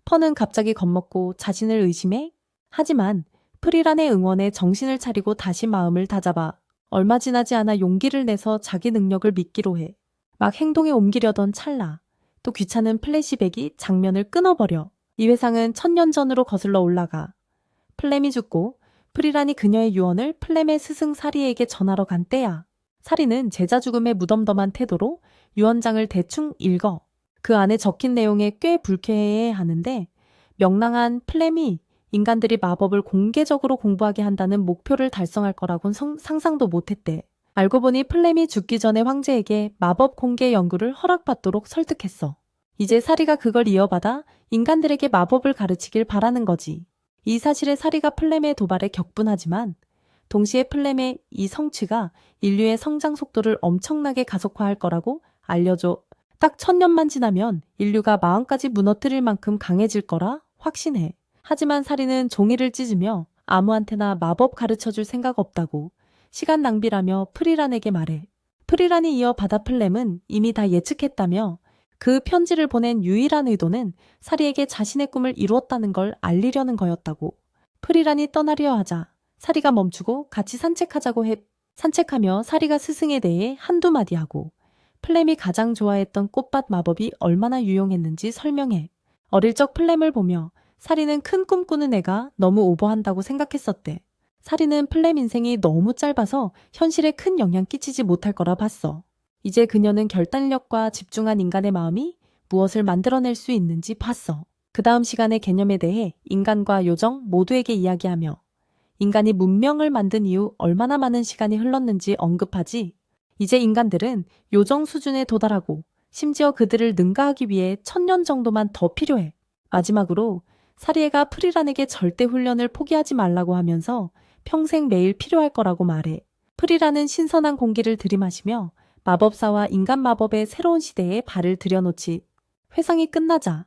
펀은 갑자기 겁먹고 자신을 의심해. 하지만 프리란의 응원에 정신을 차리고 다시 마음을 다잡아. 얼마 지나지 않아 용기를 내서 자기 능력을 믿기로 해. 막 행동에 옮기려던 찰나 또 귀찮은 플래시백이 장면을 끊어버려. 이 회상은 1000년 전으로 거슬러 올라가. 플렘이 죽고 프리란이 그녀의 유언을 플렘의 스승 사리에게 전하러 간 때야. 사리는 제자 죽음의 무덤덤한 태도로 유언장을 대충 읽어. 그 안에 적힌 내용에 꽤 불쾌해 하는데 명랑한 플렘이 인간들이 마법을 공개적으로 공부하게 한다는 목표를 달성할 거라곤 상상도 못했대. 알고 보니 플렘이 죽기 전에 황제에게 마법 공개 연구를 허락받도록 설득했어. 이제 사리가 그걸 이어받아 인간들에게 마법을 가르치길 바라는 거지. 이 사실에 사리가 플렘의 도발에 격분하지만 동시에 플렘의 이 성취가 인류의 성장 속도를 엄청나게 가속화할 거라고 알려줘. 딱 1000년만 지나면 인류가 마음까지 무너뜨릴 만큼 강해질 거라 확신해. 하지만 사리는 종이를 찢으며 아무한테나 마법 가르쳐줄 생각 없다고 시간 낭비라며 프리란에게 말해. 프리란이 이어 받아 플렘은 이미 다 예측했다며 그 편지를 보낸 유일한 의도는 사리에게 자신의 꿈을 이루었다는 걸 알리려는 거였다고. 프리란이 떠나려 하자 사리가 멈추고 같이 산책하자고 해. 산책하며 사리가 스승에 대해 한두 마디 하고 플렘이 가장 좋아했던 꽃밭 마법이 얼마나 유용했는지 설명해. 어릴 적 플렘을 보며 사리는 큰 꿈 꾸는 애가 너무 오버한다고 생각했었대. 사리는 플렘 인생이 너무 짧아서 현실에 큰 영향 끼치지 못할 거라 봤어. 이제 그녀는 결단력과 집중한 인간의 마음이 무엇을 만들어낼 수 있는지 봤어. 그 다음 시간의 개념에 대해 인간과 요정 모두에게 이야기하며 인간이 문명을 만든 이후 얼마나 많은 시간이 흘렀는지 언급하지. 이제 인간들은 요정 수준에 도달하고 심지어 그들을 능가하기 위해 1000년 정도만 더 필요해. 마지막으로 사리에가 프리란에게 절대 훈련을 포기하지 말라고 하면서 평생 매일 필요할 거라고 말해. 프리란은 신선한 공기를 들이마시며 마법사와 인간 마법의 새로운 시대에 발을 들여놓지. 회상이 끝나자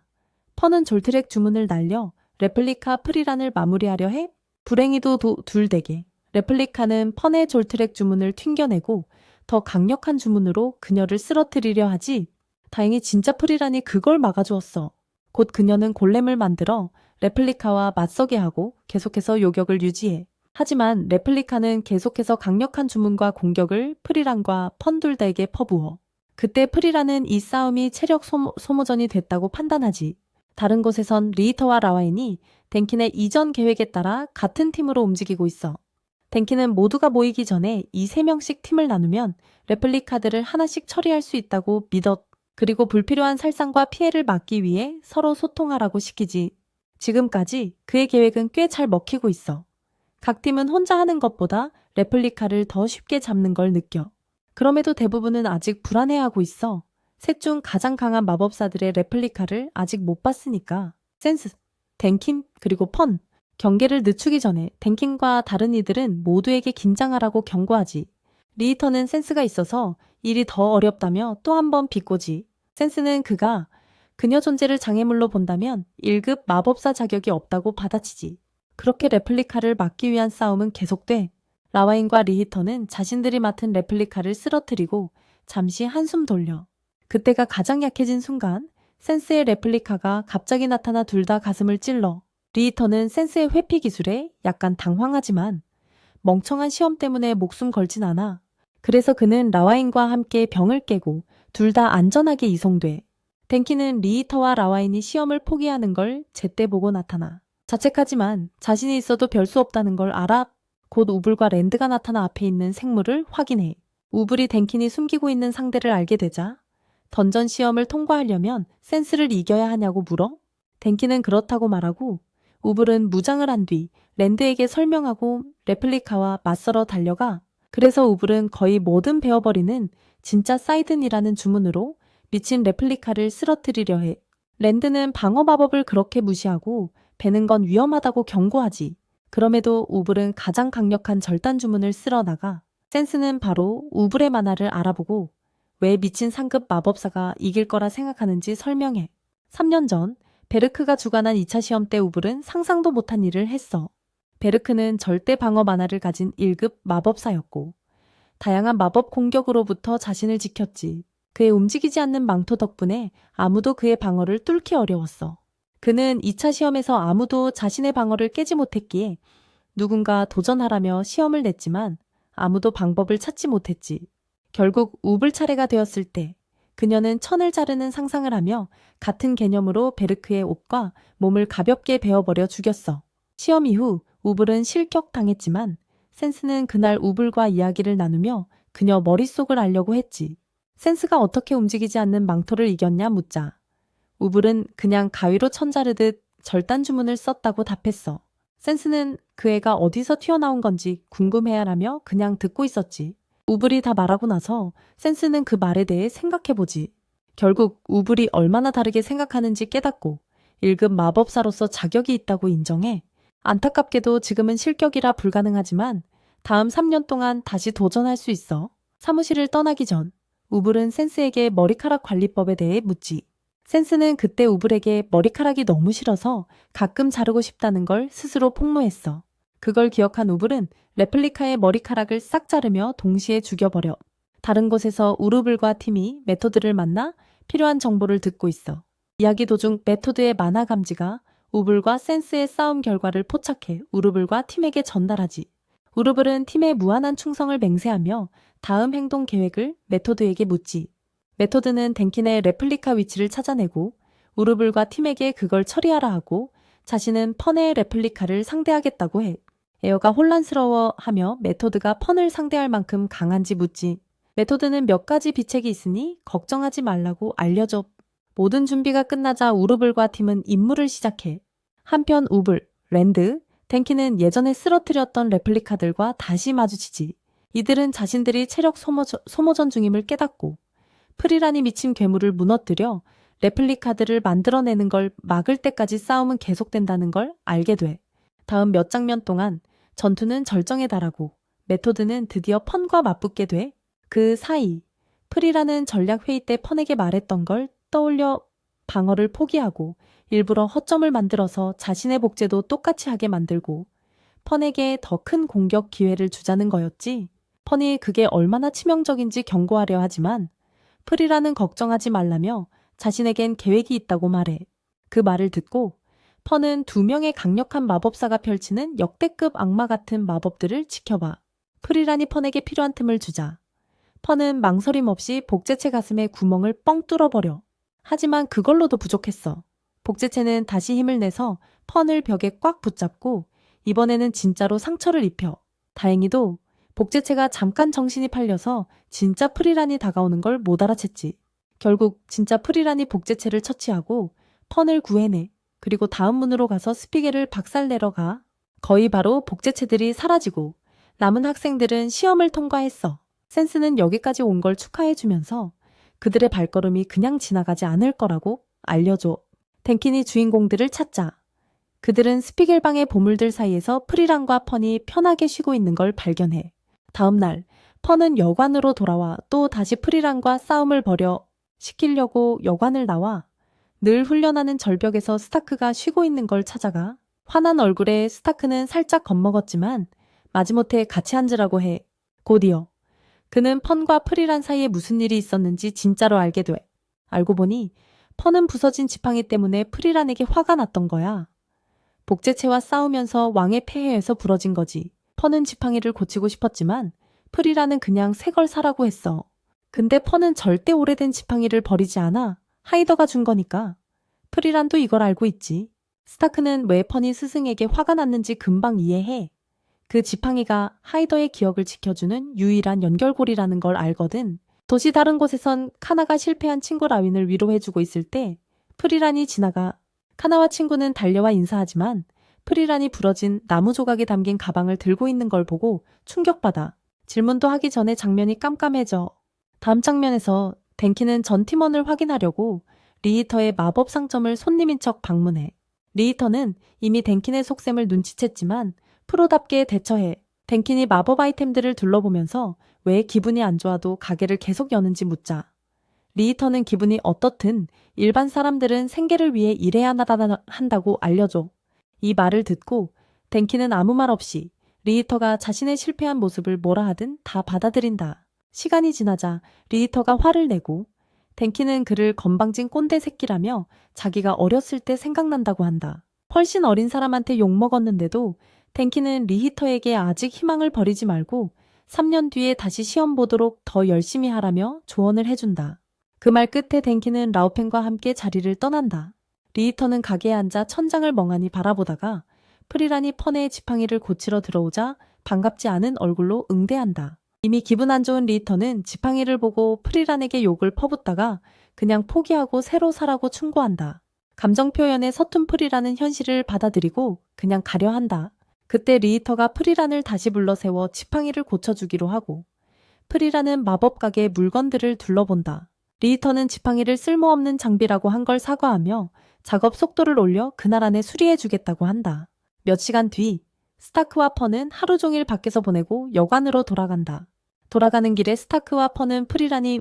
펀은 졸트랙 주문을 날려 레플리카 프리란을 마무리하려 해. 불행히도 둘 댁에 레플리카는 펀의 졸트랙 주문을 튕겨내고 더 강력한 주문으로 그녀를 쓰러뜨리려 하지. 다행히 진짜 프리란이 그걸 막아주었어. 곧 그녀는 골렘을 만들어 레플리카와 맞서게 하고 계속해서 요격을 유지해. 하지만 레플리카는 계속해서 강력한 주문과 공격을 프리란과 펀 둘 다에게 퍼부어. 그때 프리란은 이 싸움이 체력 소모전이 됐다고 판단하지. 다른 곳에선 리히터와 라와인이 덴킨의 이전 계획에 따라 같은 팀으로 움직이고 있어. 덴킨은 모두가 모이기 전에 이 3명씩 팀을 나누면 레플리카들을 하나씩 처리할 수 있다고 믿었. 그리고 불필요한 살상과 피해를 막기 위해 서로 소통하라고 시키지. 지금까지 그의 계획은 꽤 잘 먹히고 있어. 각 팀은 혼자 하는 것보다 레플리카를 더 쉽게 잡는 걸 느껴. 그럼에도 대부분은 아직 불안해하고 있어. 셋 중 가장 강한 마법사들의 레플리카를 아직 못 봤으니까. 센스, 덴킨, 그리고 펀. 경계를 늦추기 전에 덴킨과 다른 이들은 모두에게 긴장하라고 경고하지. 리히터는 센스가 있어서 일이 더 어렵다며 또 한 번 비꼬지. 센스는 그녀 존재를 장애물로 본다면 1급 마법사 자격이 없다고 받아치지. 그렇게 레플리카를 막기 위한 싸움은 계속돼. 라와인과 리히터는 자신들이 맡은 레플리카를 쓰러뜨리고 잠시 한숨 돌려. 그때가 가장 약해진 순간 센스의 레플리카가 갑자기 나타나 둘 다 가슴을 찔러. 리히터는 센스의 회피 기술에 약간 당황하지만 멍청한 시험 때문에 목숨 걸진 않아. 그래서 그는 라와인과 함께 병을 깨고 둘 다 안전하게 이송돼. 덴키는 리히터와 라와인이 시험을 포기하는 걸 제때 보고 나타나. 자책하지만 자신이 있어도 별 수 없다는 걸 알아. 곧 우블과 랜드가 나타나 앞에 있는 생물을 확인해. 우블이 덴킨이 숨기고 있는 상대를 알게 되자 던전 시험을 통과하려면 센스를 이겨야 하냐고 물어. 덴키는 그렇다고 말하고 우블은 무장을 한 뒤 랜드에게 설명하고 레플리카와 맞서러 달려가. 그래서 우블은 거의 뭐든 베어버리는 진짜 사이든이라는 주문으로 미친 레플리카를 쓰러뜨리려 해. 랜드는 방어 마법을 그렇게 무시하고 베는 건 위험하다고 경고하지. 그럼에도 우블은 가장 강력한 절단 주문을 쓸어 나가. 센스는 바로 우블의 만화를 알아보고 왜 미친 상급 마법사가 이길 거라 생각하는지 설명해. 3년 전 베르크가 주관한 2차 시험 때 우블은 상상도 못한 일을 했어. 베르크는 절대 방어 만화를 가진 1급 마법사였고 다양한 마법 공격으로부터 자신을 지켰지. 그의 움직이지 않는 망토 덕분에 아무도 그의 방어를 뚫기 어려웠어. 그는 2차 시험에서 아무도 자신의 방어를 깨지 못했기에 누군가 도전하라며 시험을 냈지만 아무도 방법을 찾지 못했지. 결국 우블 차례가 되었을 때 그녀는 천을 자르는 상상을 하며 같은 개념으로 베르크의 옷과 몸을 가볍게 베어버려 죽였어. 시험 이후 우블은 실격당했지만 센스는 그날 우블과 이야기를 나누며 그녀 머릿속을 알려고 했지. 센스가 어떻게 움직이지 않는 망토를 이겼냐 묻자. 우블은 그냥 가위로 천 자르듯 절단 주문을 썼다고 답했어. 센스는 그 애가 어디서 튀어나온 건지 궁금해하라며 그냥 듣고 있었지. 우블이 다 말하고 나서 센스는 그 말에 대해 생각해보지. 결국 우블이 얼마나 다르게 생각하는지 깨닫고 1급 마법사로서 자격이 있다고 인정해. 안타깝게도 지금은 실격이라 불가능하지만 다음 3년 동안 다시 도전할 수 있어. 사무실을 떠나기 전 우블은 센스에게 머리카락 관리법에 대해 묻지. 센스는 그때 우블에게 머리카락이 너무 싫어서 가끔 자르고 싶다는 걸 스스로 폭로했어. 그걸 기억한 우블은 레플리카의 머리카락을 싹 자르며 동시에 죽여버려. 다른 곳에서 우르블과 팀이 메토드를 만나 필요한 정보를 듣고 있어. 이야기 도중 메토드의 만화 감지가 우블과 센스의 싸움 결과를 포착해 우르블과 팀에게 전달하지. 우르블은 팀의 무한한 충성을 맹세하며 다음 행동 계획을 메토드에게 묻지. 메토드는 덴킨의 레플리카 위치를 찾아내고 우르블과 팀에게 그걸 처리하라 하고 자신은 펀의 레플리카를 상대하겠다고 해. 에어가 혼란스러워하며 메토드가 펀을 상대할 만큼 강한지 묻지. 메토드는 몇 가지 비책이 있으니 걱정하지 말라고 알려줘. 모든 준비가 끝나자 우르블과 팀은 임무를 시작해. 한편 우블, 랜드, 덴키는 예전에 쓰러뜨렸던 레플리카들과 다시 마주치지. 이들은 자신들이 체력 소모전 중임을 깨닫고 프리란이 미친 괴물을 무너뜨려 레플리카들을 만들어내는 걸 막을 때까지 싸움은 계속된다는 걸 알게 돼. 다음 몇 장면 동안 전투는 절정에 달하고 메토드는 드디어 펀과 맞붙게 돼. 그 사이 프리란은 전략회의 때 펀에게 말했던 걸 떠올려 방어를 포기하고 일부러 허점을 만들어서 자신의 복제도 똑같이 하게 만들고 펀에게 더 큰 공격 기회를 주자는 거였지. 펀이 그게 얼마나 치명적인지 경고하려 하지만 프리라는 걱정하지 말라며 자신에겐 계획이 있다고 말해. 그 말을 듣고 펀은 2명의 강력한 마법사가 펼치는 역대급 악마 같은 마법들을 지켜봐. 프리란이 펀에게 필요한 틈을 주자. 펀은 망설임 없이 복제체 가슴에 구멍을 뻥 뚫어버려. 하지만 그걸로도 부족했어. 복제체는 다시 힘을 내서 펀을 벽에 꽉 붙잡고 이번에는 진짜로 상처를 입혀. 다행히도 복제체가 잠깐 정신이 팔려서 진짜 프리란이 다가오는 걸 못 알아챘지. 결국 진짜 프리란이 복제체를 처치하고 펀을 구해내. 그리고 다음 문으로 가서 스피겔을 박살내러 가. 거의 바로 복제체들이 사라지고 남은 학생들은 시험을 통과했어. 센스는 여기까지 온 걸 축하해주면서 그들의 발걸음이 그냥 지나가지 않을 거라고 알려줘. 덴킨이 주인공들을 찾자. 그들은 스피겔방의 보물들 사이에서 프리란과 펀이 편하게 쉬고 있는 걸 발견해. 다음 날 펀은 여관으로 돌아와 또 다시 프리란과 싸움을 벌여 시키려고 여관을 나와 늘 훈련하는 절벽에서 스타크가 쉬고 있는 걸 찾아가. 화난 얼굴에 스타크는 살짝 겁먹었지만 마지못해 같이 앉으라고 해. 곧이어 그는 펀과 프리란 사이에 무슨 일이 있었는지 진짜로 알게 돼. 알고 보니 펀은 부서진 지팡이 때문에 프리란에게 화가 났던 거야. 복제체와 싸우면서 왕의 폐해에서 부러진 거지. 펀은 지팡이를 고치고 싶었지만 프리란은 그냥 새 걸 사라고 했어. 근데 펀은 절대 오래된 지팡이를 버리지 않아. 하이더가 준 거니까. 프리란도 이걸 알고 있지. 스타크는 왜 펀이 스승에게 화가 났는지 금방 이해해. 그 지팡이가 하이더의 기억을 지켜주는 유일한 연결고리라는 걸 알거든. 도시 다른 곳에선 카나가 실패한 친구 라윈을 위로해주고 있을 때 프리란이 지나가. 카나와 친구는 달려와 인사하지만 프리란이 부러진 나무 조각이 담긴 가방을 들고 있는 걸 보고 충격받아. 질문도 하기 전에 장면이 깜깜해져. 다음 장면에서 덴키는 전 팀원을 확인하려고 리히터의 마법 상점을 손님인 척 방문해. 리히터는 이미 덴킨의 속셈을 눈치챘지만 프로답게 대처해. 덴킨이 마법 아이템들을 둘러보면서 왜 기분이 안 좋아도 가게를 계속 여는지 묻자. 리히터는 기분이 어떻든 일반 사람들은 생계를 위해 일해야 한다고 알려줘. 이 말을 듣고 덴키는 아무 말 없이 리히터가 자신의 실패한 모습을 뭐라 하든 다 받아들인다. 시간이 지나자 리히터가 화를 내고 덴키는 그를 건방진 꼰대 새끼라며 자기가 어렸을 때 생각난다고 한다. 훨씬 어린 사람한테 욕먹었는데도 덴키는 리히터에게 아직 희망을 버리지 말고 3년 뒤에 다시 시험 보도록 더 열심히 하라며 조언을 해준다. 그 말 끝에 덴키는 라우펜과 함께 자리를 떠난다. 리히터는 가게에 앉아 천장을 멍하니 바라보다가 프리란이 펀의 지팡이를 고치러 들어오자 반갑지 않은 얼굴로 응대한다. 이미 기분 안 좋은 리히터는 지팡이를 보고 프리란에게 욕을 퍼붓다가 그냥 포기하고 새로 사라고 충고한다. 감정 표현에 서툰 프리란은 현실을 받아들이고 그냥 가려 한다. 그때 리히터가 프리란을 다시 불러 세워 지팡이를 고쳐주기로 하고 프리란은 마법 가게의 물건들을 둘러본다. 리히터는 지팡이를 쓸모없는 장비라고 한 걸 사과하며 작업 속도를 올려 그날 안에 수리해주겠다고 한다. 몇 시간 뒤 스타크와 펀은 하루 종일 밖에서 보내고 여관으로 돌아간다. 돌아가는 길에 스타크와 펀은 프리란이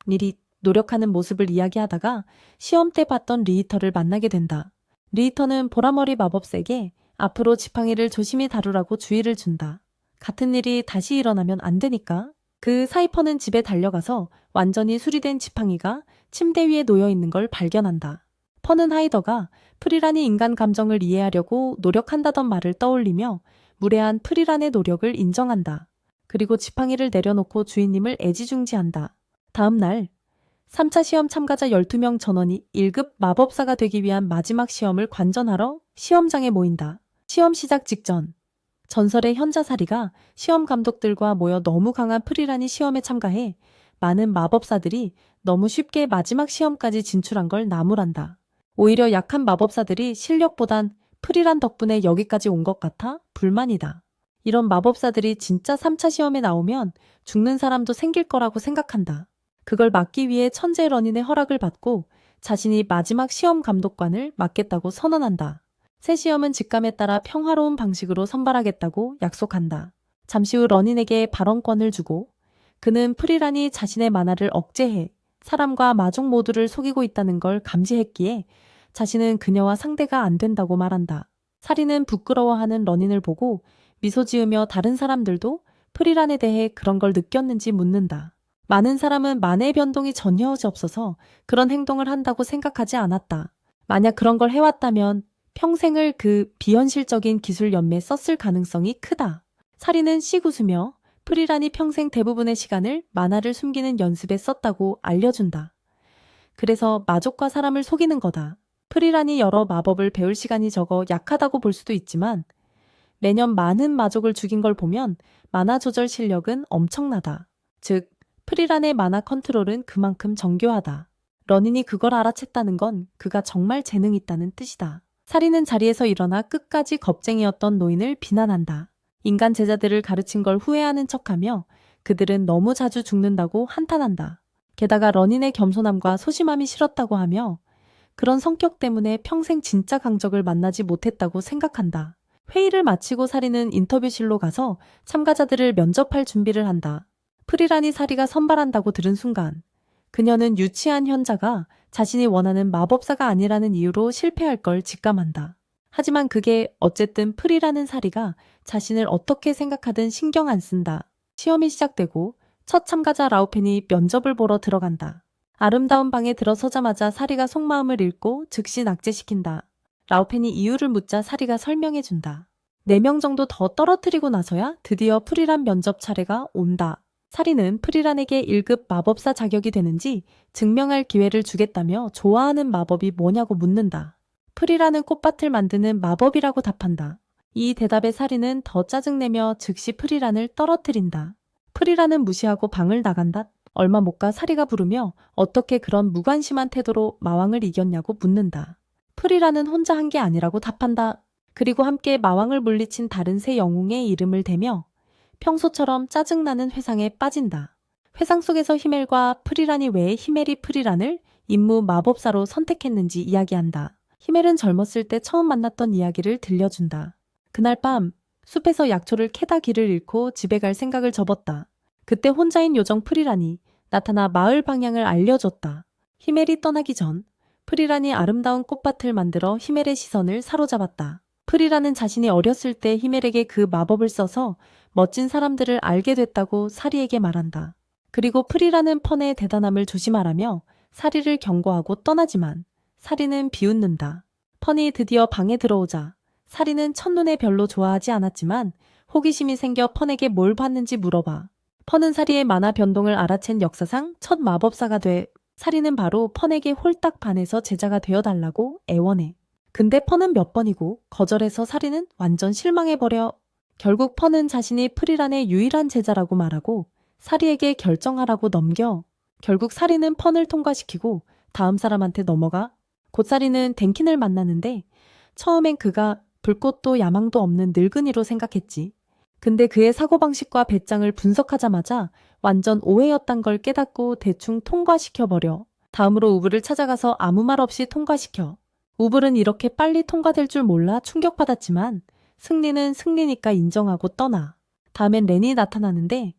미리 노력하는 모습을 이야기하다가 시험 때 봤던 리히터를 만나게 된다. 리히터는 보라머리 마법사에게 앞으로 지팡이를 조심히 다루라고 주의를 준다. 같은 일이 다시 일어나면 안 되니까. 그 사이 펀은 집에 달려가서 완전히 수리된 지팡이가 침대 위에 놓여 있는 걸 발견한다. 펀은 하이더가 프리란이 인간 감정을 이해하려고 노력한다던 말을 떠올리며 무례한 프리란의 노력을 인정한다. 그리고 지팡이를 내려놓고 주인님을 애지중지한다. 다음 날 3차 시험 참가자 12명 전원이 1급 마법사가 되기 위한 마지막 시험을 관전하러 시험장에 모인다. 시험 시작 직전 전설의 현자사리가 시험 감독들과 모여 너무 강한 프리란이 시험에 참가해 많은 마법사들이 너무 쉽게 마지막 시험까지 진출한 걸 나무란다. 오히려 약한 마법사들이 실력보단 프리란 덕분에 여기까지 온 것 같아 불만이다. 이런 마법사들이 진짜 3차 시험에 나오면 죽는 사람도 생길 거라고 생각한다. 그걸 막기 위해 천재 러닌의 허락을 받고 자신이 마지막 시험 감독관을 맡겠다고 선언한다. 새 시험은 직감에 따라 평화로운 방식으로 선발하겠다고 약속한다. 잠시 후 러닌에게 발언권을 주고 그는 프리란이 자신의 만화를 억제해 사람과 마족 모두를 속이고 있다는 걸 감지했기에 자신은 그녀와 상대가 안 된다고 말한다. 사리는 부끄러워하는 러닌을 보고 미소 지으며 다른 사람들도 프리란에 대해 그런 걸 느꼈는지 묻는다. 많은 사람은 만의 변동이 전혀 없어서 그런 행동을 한다고 생각하지 않았다. 만약 그런 걸 해왔다면 평생을 그 비현실적인 기술 연매에 썼을 가능성이 크다. 사리는 씩 웃으며 프리란이 평생 대부분의 시간을 만화를 숨기는 연습에 썼다고 알려준다. 그래서 마족과 사람을 속이는 거다. 프리란이 여러 마법을 배울 시간이 적어 약하다고 볼 수도 있지만 매년 많은 마족을 죽인 걸 보면 만화 조절 실력은 엄청나다. 즉, 프리란의 만화 컨트롤은 그만큼 정교하다. 러닌이 그걸 알아챘다는 건 그가 정말 재능 있다는 뜻이다. 사리는 자리에서 일어나 끝까지 겁쟁이였던 노인을 비난한다. 인간 제자들을 가르친 걸 후회하는 척하며 그들은 너무 자주 죽는다고 한탄한다. 게다가 러닌의 겸손함과 소심함이 싫었다고 하며 그런 성격 때문에 평생 진짜 강적을 만나지 못했다고 생각한다. 회의를 마치고 사리는 인터뷰실로 가서 참가자들을 면접할 준비를 한다. 프리란이 사리가 선발한다고 들은 순간 그녀는 유치한 현자가 자신이 원하는 마법사가 아니라는 이유로 실패할 걸 직감한다. 하지만 그게 어쨌든 프리라는 사리가 자신을 어떻게 생각하든 신경 안 쓴다. 시험이 시작되고 첫 참가자 라우펜이 면접을 보러 들어간다. 아름다운 방에 들어서자마자 사리가 속마음을 읽고 즉시 낙제시킨다. 라우펜이 이유를 묻자 사리가 설명해준다. 4명 정도 더 떨어뜨리고 나서야 드디어 프리란 면접 차례가 온다. 사리는 프리란에게 1급 마법사 자격이 되는지 증명할 기회를 주겠다며 좋아하는 마법이 뭐냐고 묻는다. 프리란은 꽃밭을 만드는 마법이라고 답한다. 이 대답에 사리는 더 짜증내며 즉시 프리란을 떨어뜨린다. 프리란은 무시하고 방을 나간다. 얼마 못 가 사리가 부르며 어떻게 그런 무관심한 태도로 마왕을 이겼냐고 묻는다. 프리란은 혼자 한 게 아니라고 답한다. 그리고 함께 마왕을 물리친 다른 세 영웅의 이름을 대며 평소처럼 짜증나는 회상에 빠진다. 회상 속에서 히멜과 프리란이 왜 히멜이 프리란을 임무 마법사로 선택했는지 이야기한다. 히멜은 젊었을 때 처음 만났던 이야기를 들려준다. 그날 밤 숲에서 약초를 캐다 길을 잃고 집에 갈 생각을 접었다. 그때 혼자인 요정 프리란이 나타나 마을 방향을 알려줬다. 히멜이 떠나기 전 프리란이 아름다운 꽃밭을 만들어 히멜의 시선을 사로잡았다. 프리란은 자신이 어렸을 때 히멜에게 그 마법을 써서 멋진 사람들을 알게 됐다고 사리에게 말한다. 그리고 프리란은 펀의 대단함을 조심하라며 사리를 경고하고 떠나지만 사리는 비웃는다. 펀이 드디어 방에 들어오자 사리는 첫눈에 별로 좋아하지 않았지만 호기심이 생겨 펀에게 뭘 봤는지 물어봐. 펀은 사리의 만화 변동을 알아챈 역사상 첫 마법사가 돼 사리는 바로 펀에게 홀딱 반해서 제자가 되어달라고 애원해. 근데 펀은 몇 번이고 거절해서 사리는 완전 실망해버려. 결국 펀은 자신이 프리란의 유일한 제자라고 말하고 사리에게 결정하라고 넘겨. 결국 사리는 펀을 통과시키고 다음 사람한테 넘어가. 곧 사리는 덴킨을 만나는데 처음엔 그가 불꽃도 야망도 없는 늙은이로 생각했지. 근데 그의 사고방식과 배짱을 분석하자마자 완전 오해였단 걸 깨닫고 대충 통과시켜버려. 다음으로 우블을 찾아가서 아무 말 없이 통과시켜. 우블은 이렇게 빨리 통과될 줄 몰라 충격받았지만 승리는 승리니까 인정하고 떠나. 다음엔 렌이 나타나는데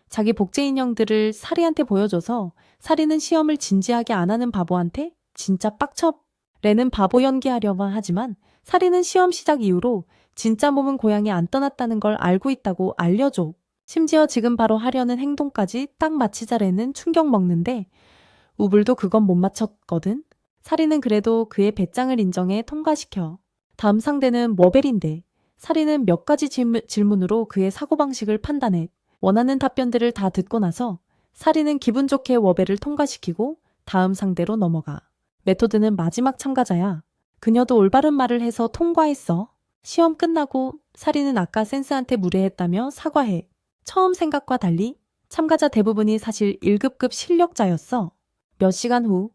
자기 복제 인형들을 사리한테 보여줘서 사리는 시험을 진지하게 안 하는 바보한테 진짜 빡쳐. 렌은 바보 연기하려만 하지만 사리는 시험 시작 이후로 진짜 몸은 고향에 안 떠났다는 걸 알고 있다고 알려줘. 심지어 지금 바로 하려는 행동까지 딱 마치자 렌은 충격 먹는데 우블도 그건 못 맞췄거든. 사리는 그래도 그의 배짱을 인정해 통과시켜. 다음 상대는 머벨인데 사리는 몇 가지 질문으로 그의 사고방식을 판단해. 원하는 답변들을 다 듣고 나서 사리는 기분 좋게 워벨을 통과시키고 다음 상대로 넘어가. 메토드는 마지막 참가자야. 그녀도 올바른 말을 해서 통과했어. 시험 끝나고 사리는 아까 센스한테 무례했다며 사과해. 처음 생각과 달리 참가자 대부분이 사실 1급급 실력자였어. 몇 시간 후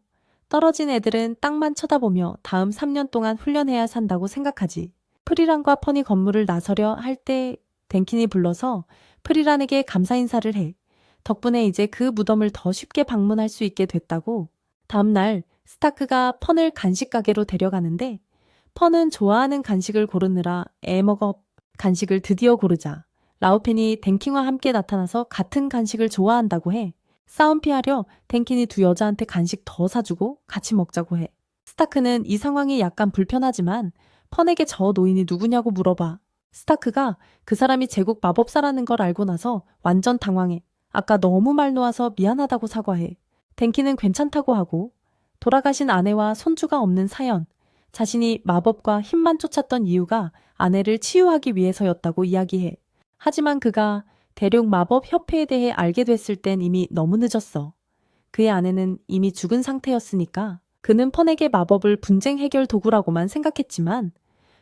떨어진 애들은 땅만 쳐다보며 다음 3년 동안 훈련해야 산다고 생각하지. 프리란과 펀이 건물을 나서려 할 때 덴킨이 불러서 프리란에게 감사 인사를 해. 덕분에 이제 그 무덤을 더 쉽게 방문할 수 있게 됐다고. 다음 날 스타크가 펀을 간식 가게로 데려가는데 펀은 좋아하는 간식을 고르느라 애먹어. 간식을 드디어 고르자 라우펜이 덴킨과 함께 나타나서 같은 간식을 좋아한다고 해. 싸움 피하려 덴킨이 두 여자한테 간식 더 사주고 같이 먹자고 해. 스타크는 이 상황이 약간 불편하지만 펀에게 저 노인이 누구냐고 물어봐. 스타크가 그 사람이 제국 마법사라는 걸 알고 나서 완전 당황해. 아까 너무 말 놓아서 미안하다고 사과해. 댕키는 괜찮다고 하고 돌아가신 아내와 손주가 없는 사연, 자신이 마법과 힘만 쫓았던 이유가 아내를 치유하기 위해서였다고 이야기해. 하지만 그가 대륙 마법 협회에 대해 알게 됐을 땐 이미 너무 늦었어. 그의 아내는 이미 죽은 상태였으니까 그는 펀에게 마법을 분쟁 해결 도구라고만 생각했지만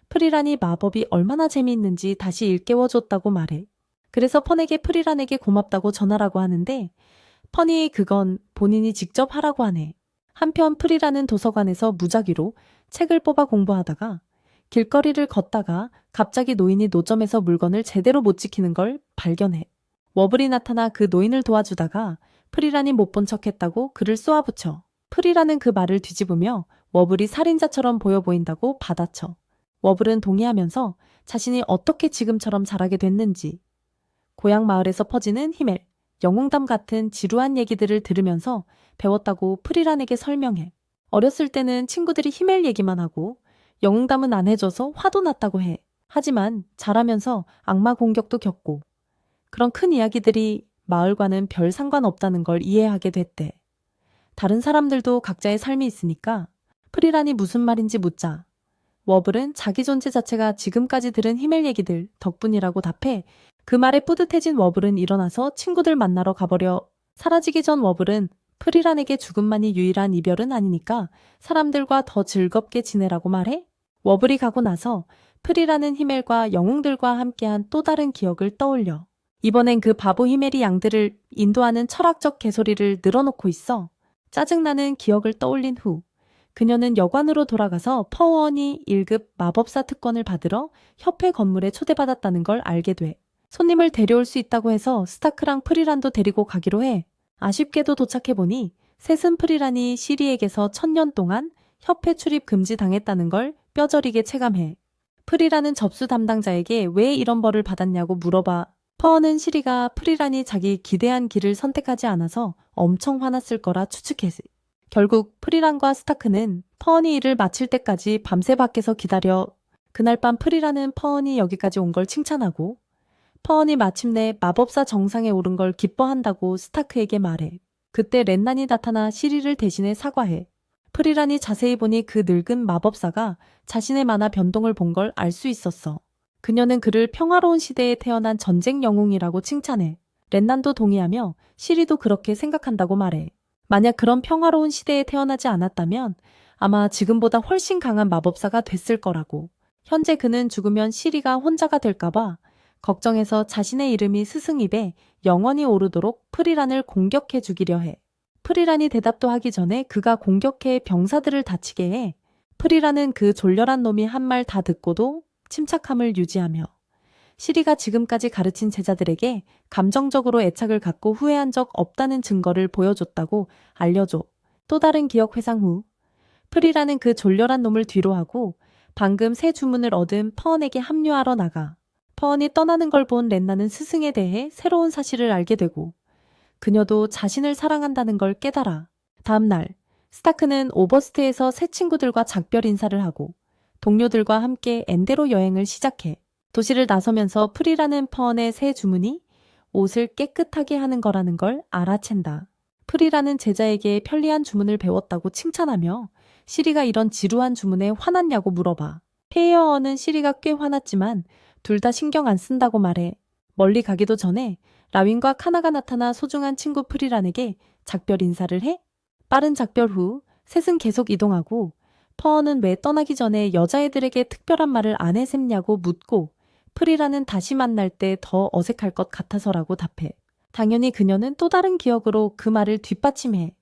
프리란이 마법이 얼마나 재미있는지 다시 일깨워줬다고 말해. 그래서 펀에게 프리란에게 고맙다고 전하라고 하는데 펀이 그건 본인이 직접 하라고 하네. 한편 프리란은 도서관에서 무작위로 책을 뽑아 공부하다가 길거리를 걷다가 갑자기 노인이 노점에서 물건을 제대로 못 지키는 걸 발견해. 워블이 나타나 그 노인을 도와주다가 프리란이 못 본 척했다고 그를 쏘아붙여. 프리란은 그 말을 뒤집으며 워블이 살인자처럼 보여 보인다고 받아쳐. 워블은 동의하면서 자신이 어떻게 지금처럼 자라게 됐는지, 고향 마을에서 퍼지는 히멜, 영웅담 같은 지루한 얘기들을 들으면서 배웠다고 프리란에게 설명해. 어렸을 때는 친구들이 히멜 얘기만 하고 영웅담은 안 해줘서 화도 났다고 해. 하지만 자라면서 악마 공격도 겪고 그런 큰 이야기들이 마을과는 별 상관없다는 걸 이해하게 됐대. 다른 사람들도 각자의 삶이 있으니까 프리란이 무슨 말인지 묻자 워블은 자기 존재 자체가 지금까지 들은 히멜 얘기들 덕분이라고 답해. 그 말에 뿌듯해진 워블은 일어나서 친구들 만나러 가버려. 사라지기 전 워블은 프리란에게 죽음만이 유일한 이별은 아니니까 사람들과 더 즐겁게 지내라고 말해. 워블이 가고 나서 프리란은 히멜과 영웅들과 함께한 또 다른 기억을 떠올려. 이번엔 그 바보 히멜이 양들을 인도하는 철학적 개소리를 늘어놓고 있어. 짜증나는 기억을 떠올린 후 그녀는 여관으로 돌아가서 퍼원이 1급 마법사 특권을 받으러 협회 건물에 초대받았다는 걸 알게 돼. 손님을 데려올 수 있다고 해서 스타크랑 프리란도 데리고 가기로 해. 아쉽게도 도착해보니 셋은 프리란이 시리에게서 1000년 동안 협회 출입 금지 당했다는 걸 뼈저리게 체감해. 프리란은 접수 담당자에게 왜 이런 벌을 받았냐고 물어봐. 퍼원은 시리가 프리란이 자기 기대한 길을 선택하지 않아서 엄청 화났을 거라 추측했지. 결국 프리란과 스타크는 퍼언이 일을 마칠 때까지 밤새 밖에서 기다려. 그날 밤 프리란은 퍼언이 여기까지 온 걸 칭찬하고 퍼언이 마침내 마법사 정상에 오른 걸 기뻐한다고 스타크에게 말해. 그때 렌난이 나타나 시리를 대신해 사과해. 프리란이 자세히 보니 그 늙은 마법사가 자신의 만화 변동을 본 걸 알 수 있었어. 그녀는 그를 평화로운 시대에 태어난 전쟁 영웅이라고 칭찬해. 렌난도 동의하며 시리도 그렇게 생각한다고 말해. 만약 그런 평화로운 시대에 태어나지 않았다면 아마 지금보다 훨씬 강한 마법사가 됐을 거라고. 현재 그는 죽으면 시리가 혼자가 될까봐 걱정해서 자신의 이름이 스승 입에 영원히 오르도록 프리란을 공격해 주기려 해. 프리란이 대답도 하기 전에 그가 공격해 병사들을 다치게 해. 프리란은 그 졸렬한 놈이 한 말 다 듣고도 침착함을 유지하며 시리가 지금까지 가르친 제자들에게 감정적으로 애착을 갖고 후회한 적 없다는 증거를 보여줬다고 알려줘. 또 다른 기억 회상 후 프리라는 그 졸렬한 놈을 뒤로하고 방금 새 주문을 얻은 퍼언에게 합류하러 나가. 퍼언이 떠나는 걸 본 렌나는 스승에 대해 새로운 사실을 알게 되고 그녀도 자신을 사랑한다는 걸 깨달아. 다음 날 스타크는 오버스트에서 새 친구들과 작별 인사를 하고 동료들과 함께 엔데로 여행을 시작해. 도시를 나서면서 프리라는 퍼언의 새 주문이 옷을 깨끗하게 하는 거라는 걸 알아챈다. 프리라는 제자에게 편리한 주문을 배웠다고 칭찬하며 시리가 이런 지루한 주문에 화났냐고 물어봐. 페이어어는 시리가 꽤 화났지만 둘 다 신경 안 쓴다고 말해. 멀리 가기도 전에 라윈과 카나가 나타나 소중한 친구 프리란에게 작별 인사를 해. 빠른 작별 후 셋은 계속 이동하고 퍼언은 왜 떠나기 전에 여자애들에게 특별한 말을 안 해셈냐고 묻고 프리라는 다시 만날 때 더 어색할 것 같아서라고 답해. 당연히 그녀는 또 다른 기억으로 그 말을 뒷받침해.